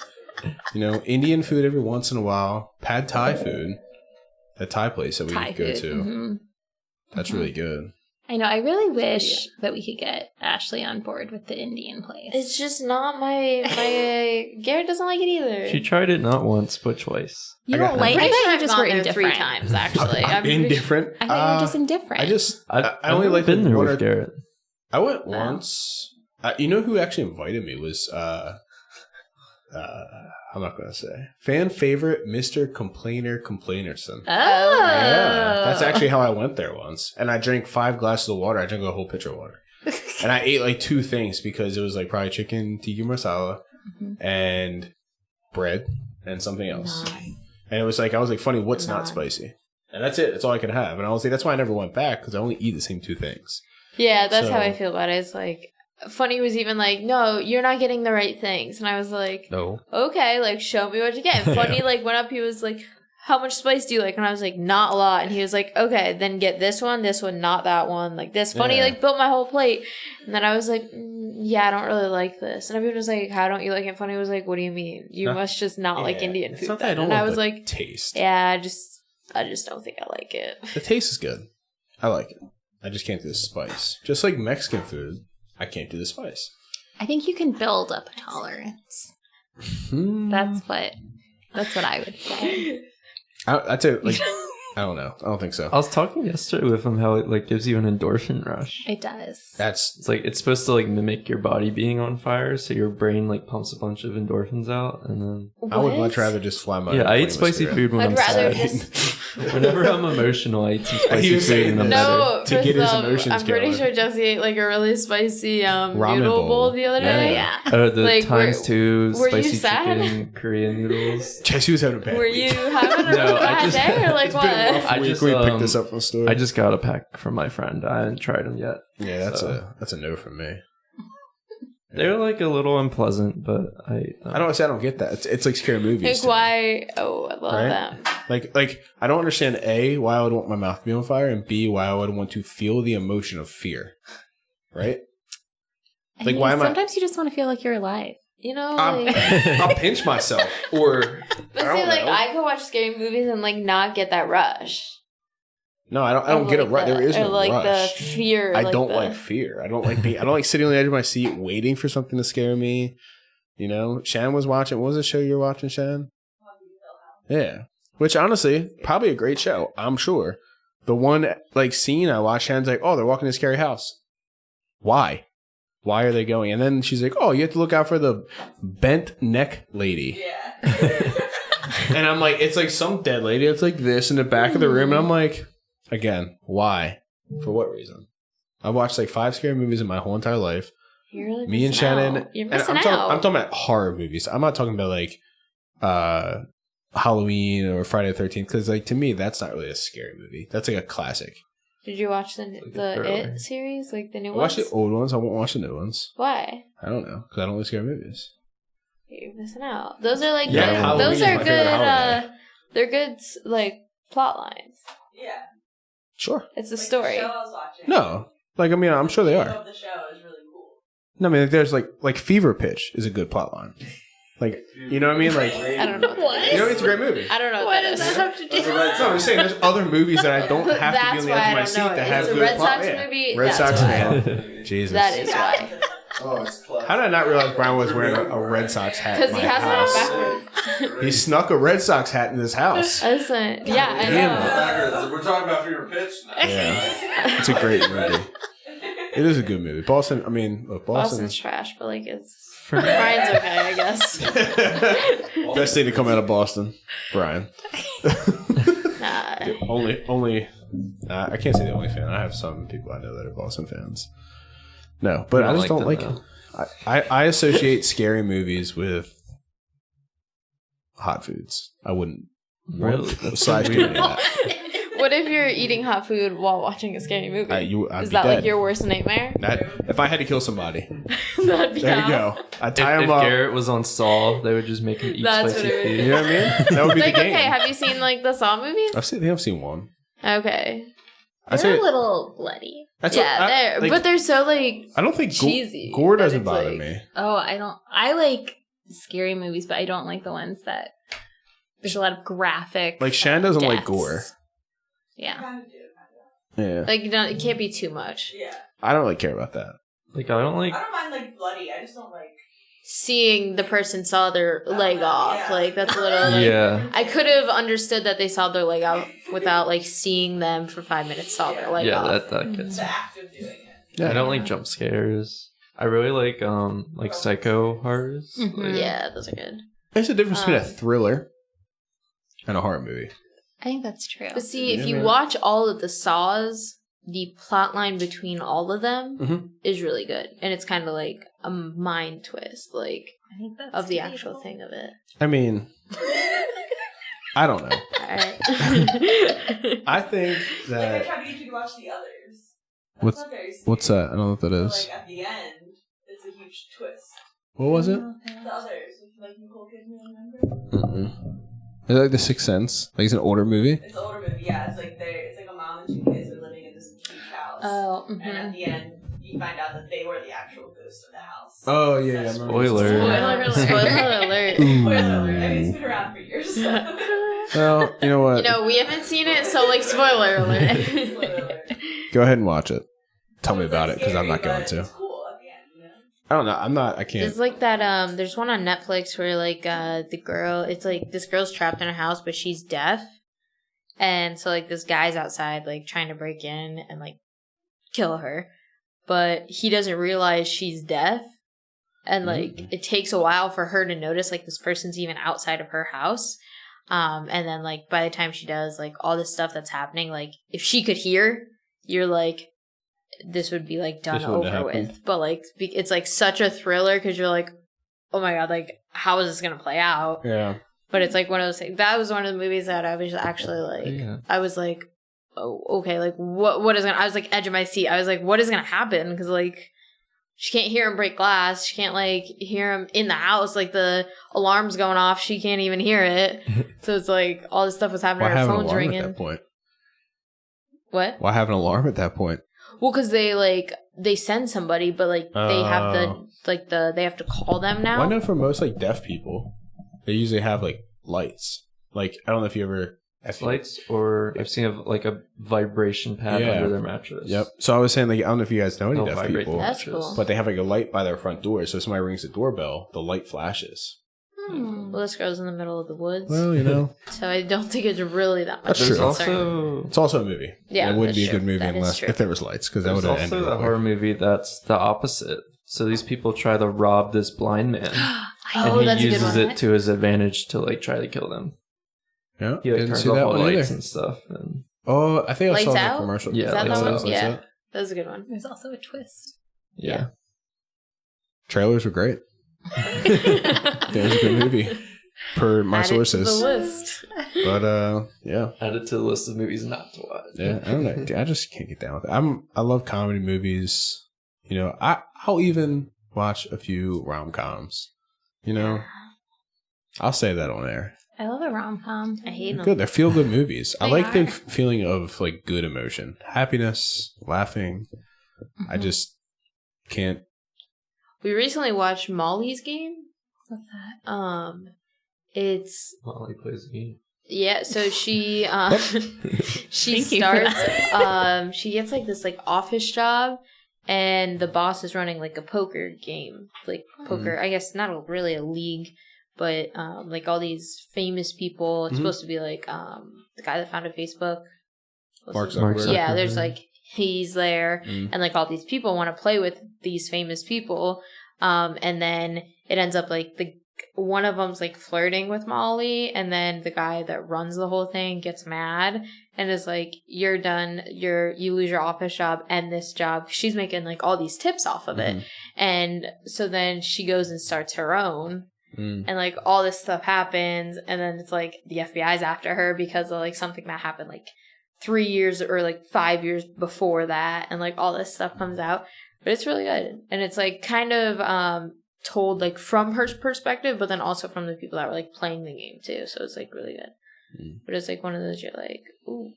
You know, Indian food every once in a while. Pad Thai food, that Thai place that we Thai go food. to. Mhm. That's really good. I know. I really wish that we could get Ashley on board with the Indian place. It's just not my. Garrett doesn't like it either. She tried it not once but twice. You I got don't like. Pretty I sure thought you I've just gone were there indifferent. 3 times actually. I'm indifferent. I thought you were just indifferent. I only I've like been the there one with or Garrett. I went Wow. once. You know who actually invited me was I'm not gonna say fan favorite Mr. Complainerson. Oh, Yeah, that's actually how I went there once, and I drank 5 glasses of water. I drank a whole pitcher of water, and I ate like 2 things because it was like probably chicken tikka masala and bread and something else. And it was like I was like, funny, what's not spicy? And that's it. That's all I could have. And I was like, that's why I never went back because I only eat the same 2 things. Yeah, that's So- how I feel about it. It's like Funny was even like, no, you're not getting the right things. And I was like, No. okay, like show me what you get. And Funny like went up, he was like, how much spice do you like? And I was like, not a lot. And he was like, okay, then get this one, not that one. Like this. Funny Yeah. like built my whole plate. And then I was like, yeah, I don't really like this. And everyone was like, how don't you like it? Funny was like, what do you mean? You Huh? must just not like Yeah. Indian It's food. not that I then. don't And I love was the like, taste. yeah, I just don't think I like it. The taste is good. I like it. I just can't do the spice. Just like Mexican food, I can't do the spice. I think you can build up a tolerance. That's what I would say. I'd say, like, I don't know. I don't think so. I was talking yesterday with him how it like gives you an endorphin rush. It does. It's like it's supposed to like mimic your body being on fire, so your brain like pumps a bunch of endorphins out, and then I would much rather just fly my. yeah, I own eat plane with spicy Spirit. food when I'd I'm rather sad. just Whenever I'm emotional, I eat some spicy He was food saying and I'm that. better. No, To get his because, emotions I'm pretty going. sure Jesse ate like a really spicy Ramen noodle bowl bowl. the other Yeah. day. Yeah. The Like, times two were you spicy sad? chicken Korean noodles. Jesse was having a bad Were week. you having a No, I bad just- day or like It's been a what? rough I week. just, We picked this up from the store. I just got a pack from my friend. I haven't tried them yet. Yeah, that's So. a no from me. They're like a little unpleasant, but I ate them. I don't get that. It's like scary movies. Like to me. why? Oh, I love Right? them. Like I don't understand A, why I would want my mouth to be on fire, and B, why I would want to feel the emotion of fear. Right? I Like, mean, why am I- sometimes you just want to feel like you're alive. You know, I'm- like, I'll pinch myself, or but I see, don't like know. I could watch scary movies and like not get that rush. No, I don't get it right. There is or no like rush. the fear. I like don't the, like fear. I don't like sitting on the edge of my seat waiting for something to scare me. You know, Shan was watching. What was the show you were watching, Shan? Yeah, which honestly, probably a great show. I'm sure. The one like scene I watched, Shan's like, "Oh, they're walking this scary house. Why? Why are they going?" And then she's like, "Oh, you have to look out for the bent neck lady." Yeah. And I'm like, it's like some dead lady. It's like this in the back of the room, and I'm like, again, why? For what reason? I've watched like 5 scary movies in my whole entire life. You're really Me and missing Shannon. out. You're and missing I'm out. talking about horror movies. I'm not talking about like Halloween or Friday the 13th, because like to me, that's not really a scary movie. That's like a classic. Did you watch the Like a the thriller. It series, like the new I watch ones? the old ones. I won't watch the new ones. Why? I don't know, because I don't like scary movies. You're missing out. Those are like Yeah, good, Halloween those is are my favorite good. holiday. They're good like plot lines. Yeah. Sure. It's a Like story. The show I was watching. No, like I mean, I'm sure they The are. name of the show is really cool. No, I mean, there's like Fever Pitch is a good plot line. Like, you know what I mean? Like, I don't know. What? you know, it's a great movie. I don't know What what does that that is. have to do? No, I'm just saying there's other movies that I don't have to be That's on the why edge I of my don't seat know that it. have It's a good Red plot. Sox Yeah. movie. Red That's Sox why. fan. Jesus. That is why. Oh, it's classic. How did I not realize Brian was wearing a Red Sox hat? Because in he my has house? it backwards. He snuck a Red Sox hat in his house. Listen, yeah, I Damn. know. We're talking about Fever Pitch now. Yeah. It's a great movie. It is a good movie. Boston, I mean, look, Boston. Boston's trash, but like it's Brian's okay, I guess. Best thing to come out of Boston, Brian. Nah. only. I can't say the only fan. I have some people I know that are Boston fans. No, but I just don't like. them, I associate scary movies with hot foods. I wouldn't. Really? That's Slash so do weird. any of that. What if you're eating hot food while watching a scary movie? I'd Is be that dead. like your worst nightmare? If I had to kill somebody, That'd be there you how. go. I tie If him up. Garrett was on Saw, they would just make him eat That's spicy what it would food. You know what I mean? That would be Like, the game. okay, have you seen like the Saw movies? I think I've seen one. Okay. I They're say a little bloody. that's Yeah, what, they're like, but they're so like I don't think cheesy, gore that doesn't it's bother like- me. Oh, I like scary movies, but I don't like the ones that there's a lot of graphic. Like Shan doesn't like deaths. gore. Yeah. Kind of do. Yeah, like it can't be too much. Yeah. I don't really care about that. Like I don't like. I don't mind like bloody. I just don't like. Seeing the person saw their leg off, Yeah. like that's a little. Like, Yeah. I could have understood that they saw their leg off without like seeing them for 5 minutes saw their leg Yeah, off. that gets. The act of doing it. Yeah. I don't like jump scares. I really like psycho horrors. Mhm. Like, Yeah, those are good. There's a difference between a Um, thriller and a horror movie. I think that's true. But see, if Yeah, you man. watch all of the Saws, the plot line between all of them Mhm. is really good, and it's kind of like a mind twist, like I think that's of the debatable. actual thing of it. I mean, I don't know. Alright. I think Like I that tried to get you to watch the others. That's What's- not very scary. what's that? I don't know what that But, is. like at the end, it's a huge twist. What was it? The others, with like Nicole Kidman, remember? Mm-mm. Is it like The Sixth Sense? Like it's an older movie. It's an older movie. Yeah, it's like a mom and 2 kids are living in this huge house. Oh, And at mhm. the end, you find out that they were the actual ghost of the house. Oh yeah, That's- Spoiler. Spoiler alert. Spoiler alert. I mean, it's been around for years. Well, you know what? You know, we haven't seen it, so like spoiler alert. Spoiler alert. Go ahead and watch it. Tell me It's, about like, it because I'm not scary, going to. but It's cool at the end, you know? I don't know. I'm not. I can't. There's like that there's one on Netflix where like the girl, it's like this girl's trapped in a house but she's deaf. And so like this guy's outside like trying to break in and like kill her. But he doesn't realize she's deaf. And like it takes a while for her to notice like this person's even outside of her house. And then like by the time she does, like all this stuff that's happening, like if she could hear, you're like, this would be like done over with. But like it's like such a thriller because you're like, oh my god, like how is this gonna play out? Yeah. But it's like one of those things. That was one of the movies that I was actually like, I was like, oh, okay, like what is gonna? I was like edge of my seat. I was like, what is gonna happen? Because like she can't hear him break glass. She can't like hear him in the house. Like the alarm's going off. She can't even hear it. So it's like all this stuff was happening. Her phone's ringing. At that point? What? Why have an alarm at that point? Well, because they send somebody, but like they have they have to call them now. Well, I know for most like deaf people, they usually have like lights. Like I don't know if you ever lights, or I've seen a vibration pad under their mattress. Yep. So I was saying, like, I don't know if you guys know any deaf people, That's cool. but they have like a light by their front door. So if somebody rings the doorbell, the light flashes. Well, this girl's in the middle of the woods. Well, you know. So I don't think it's really that much. That's true. Also, it's also a movie. Yeah, and it wouldn't be a true. good movie That unless if there was lights, because that would there's have also ended. a horror movie that's the opposite. So these people try to rob this blind man, and that's he a good uses one. it to his advantage to like try to kill them. Yeah, He like didn't turns see off that all one lights either. and stuff. And Oh, I think I Lights saw Out? the commercial. Yeah, Is that Lights the Out. one? Yeah, Out. that was a good one. There's also a twist. yeah. Trailers were great. It was a good movie, per my Add sources. it to the list. But yeah, Add it to the list of movies not to watch. yeah. I don't know. Dude, I just can't get down with it. I love comedy movies. You know, I'll even watch a few rom-coms. You know, I'll say that on air. I love a rom-com. I hate them. Good. They're feel-good movies. I They like the are. feeling of like good emotion, happiness, laughing. I just can't. We recently watched Molly's Game. What's that? It's Molly plays a game. yeah. So she she Thank you for starts she gets like this like office job, and the boss is running like a poker game, like poker. I guess not really a league, but like all these famous people. It's supposed to be like the guy that founded Facebook. Mark Mark Zuckerberg. Yeah, there's like he's there, Mm. and like all these people want to play with these famous people, and then it ends up like one of them's like flirting with Molly, and then the guy that runs the whole thing gets mad and is like, "You're done. You lose your office job and this job." She's making like all these tips off of it, and so then she goes and starts her own. Mm. And like all this stuff happens, and then it's like the FBI's after her because of like something that happened like 3 years or like 5 years before that, and like all this stuff comes out. But it's really good, and it's like kind of told like from her perspective, but then also from the people that were like playing the game too. So it's like really good. But it's like one of those you're like, ooh,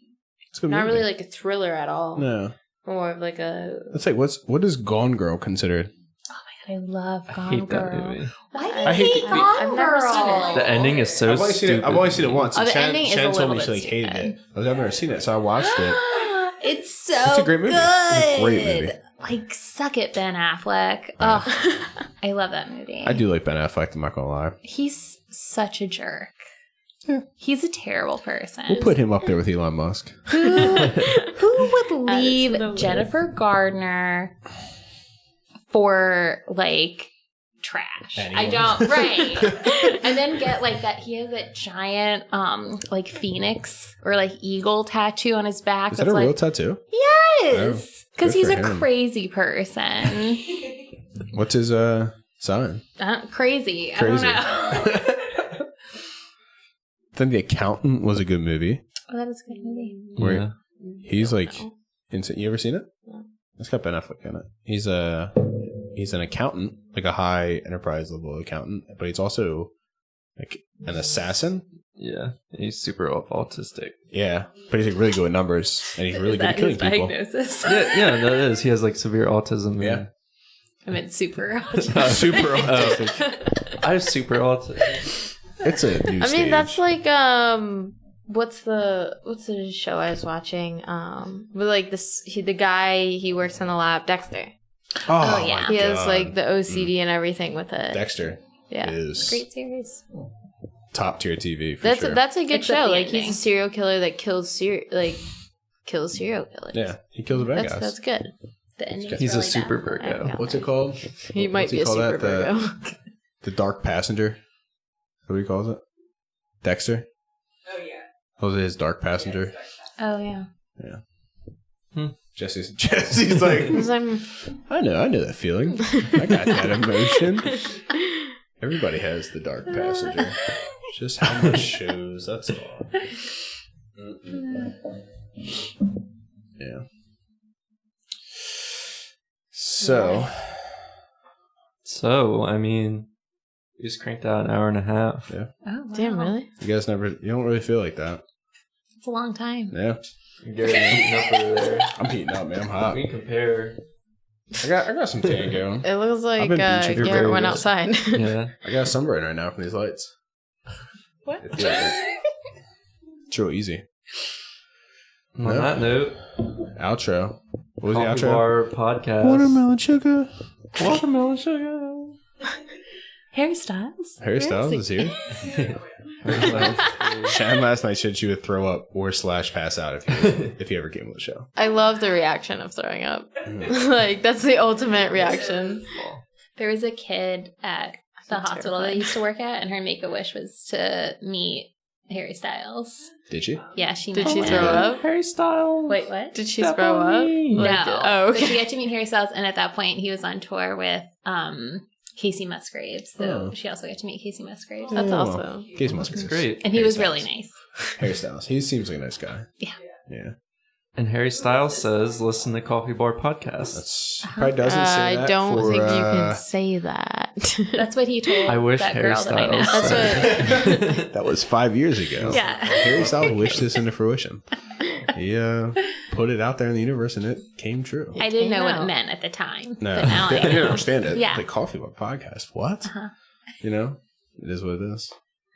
It's a good not movie. really like a thriller at all. No. More of like a. It's like what is Gone Girl considered? I love I Gone hate Girl. that movie. Why do I you hate hate the- Gone I've never Girl? seen it. The ending is so I've only seen stupid. it. I've only seen it once. Oh, and the ending is a Shannon told little me she bit like hated stupid. it. I've never seen it, so I watched it. It's so It's a great movie. good. It's a great movie. Like, suck it, Ben Affleck. Oh, I love that movie. I do like Ben Affleck. I'm not gonna lie. He's such a jerk. He's a terrible person. We'll put him up there with Elon Musk. Who would Add it leave to the list. Jennifer Gardner for like trash? I don't. Right. And then get like that. He has that giant like phoenix or like eagle tattoo on his back. Is that a that's real like, tattoo? yes, because good he's for a him. crazy person. What's his sign? Crazy. I Crazy. don't know. Then The Accountant was a good movie. Oh, that is a good movie. Where Yeah. he's Don't like know. insane. You ever seen it? No. It's got Ben Affleck in it. He's an accountant, like a high enterprise level accountant, but he's also like an assassin. Yeah. He's super autistic. Yeah, but he's like really good at numbers, and he's really good at killing people. diagnosis? Yeah, that is. He has like severe autism. Yeah. I meant super. Super autistic. I have super autism. It's a new I stage. mean, that's like what's the show I was watching? With like the guy he works in the lab, Dexter. Oh, yeah. my He has God. like the OCD and everything with it. Dexter Yeah, is Great series. top tier TV for that's sure. that's a good Except show. the Like he's ending. a serial killer that kills serial killers. Yeah, he kills the bad guys. That's good. The ending. He's He's a really super bad. Virgo. Yeah. What's it called? He might What's be he a call super that? Virgo. The Dark Passenger. What he calls it? Dexter. Jose's dark passenger. Oh yeah. Jesse's like, I know that feeling. I got that emotion. Everybody has the dark passenger. Just how much shows, that's all. Yeah. So, I mean, we just cranked out an hour and a half. Yeah. Oh, wow. Damn, really? You guys you don't really feel like that. It's a long time. Yeah. Garrett, heating up over there. I'm heating up, man. I'm hot. We can compare. I got some tan going. It looks like I've been beaching for Garrett very went good. outside. Yeah. I got a sunburn right now from these lights. What? It's real easy. On No. that note, Outro. What was Coffee the outro? Bar Podcast. Watermelon sugar. Watermelon sugar. Harry Styles. Harry Styles is here. Shan last night said she would throw up or / pass out if he ever came on the show. I love the reaction of throwing up. Like, that's the ultimate reaction. There was a kid at the That's hospital that I terrifying. used to work at, and her make-a-wish was to meet Harry Styles. Did she? Yeah, she Did met she him. throw up? Harry Styles. Wait, what? Did she throw up? me. Like, No. oh, But she okay. got to meet Harry Styles, and at that point, he was on tour with Casey Musgraves. So Oh. she also got to meet Casey Musgraves. That's Oh. awesome. Case must That's great. And he Harry was Styles. really nice. Harry Styles. He seems like a nice guy. Yeah. Yeah. And Harry Styles says, listen to Coffee Bar Podcast. That's probably doesn't say I that don't for, think you can say that. That's what he told I wish that Harry girl that I know. Styles That's said. that was 5 years ago. Yeah. Harry Styles wished this into fruition. He put it out there in the universe and it came true. I didn't know what out. it meant at the time. No, But now I I didn't know. understand it. Yeah. Like Coffee Bar Podcast. What? Uh-huh. You know, it is what it is.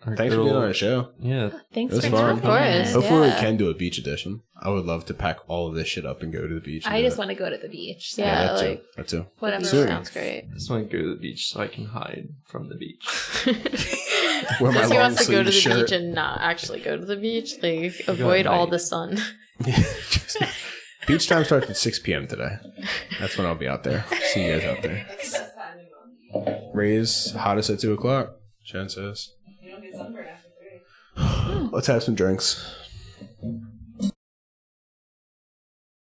Our Thanks for girl- being on our show. Yeah. Thanks It was for fun. having Of course. us. Hopefully Yeah. we can do a beach edition. I would love to pack all of this shit up and go to the beach. and I do just it. want to go to the beach. So Yeah, that too. like- That too. whatever. Soon. Sounds great. I just want to go to the beach so I can hide from the beach. Wear my He long wants to go to the sleeve shirt. beach and not actually go to the beach. Like, avoid all night. the sun. Beach time starts at 6 p.m. today. That's when I'll be out there. See you guys out there. That's the best time to go on the beach. Ray's hottest at 2 o'clock. Shan says. You don't get sunburned after 3. Let's have some drinks.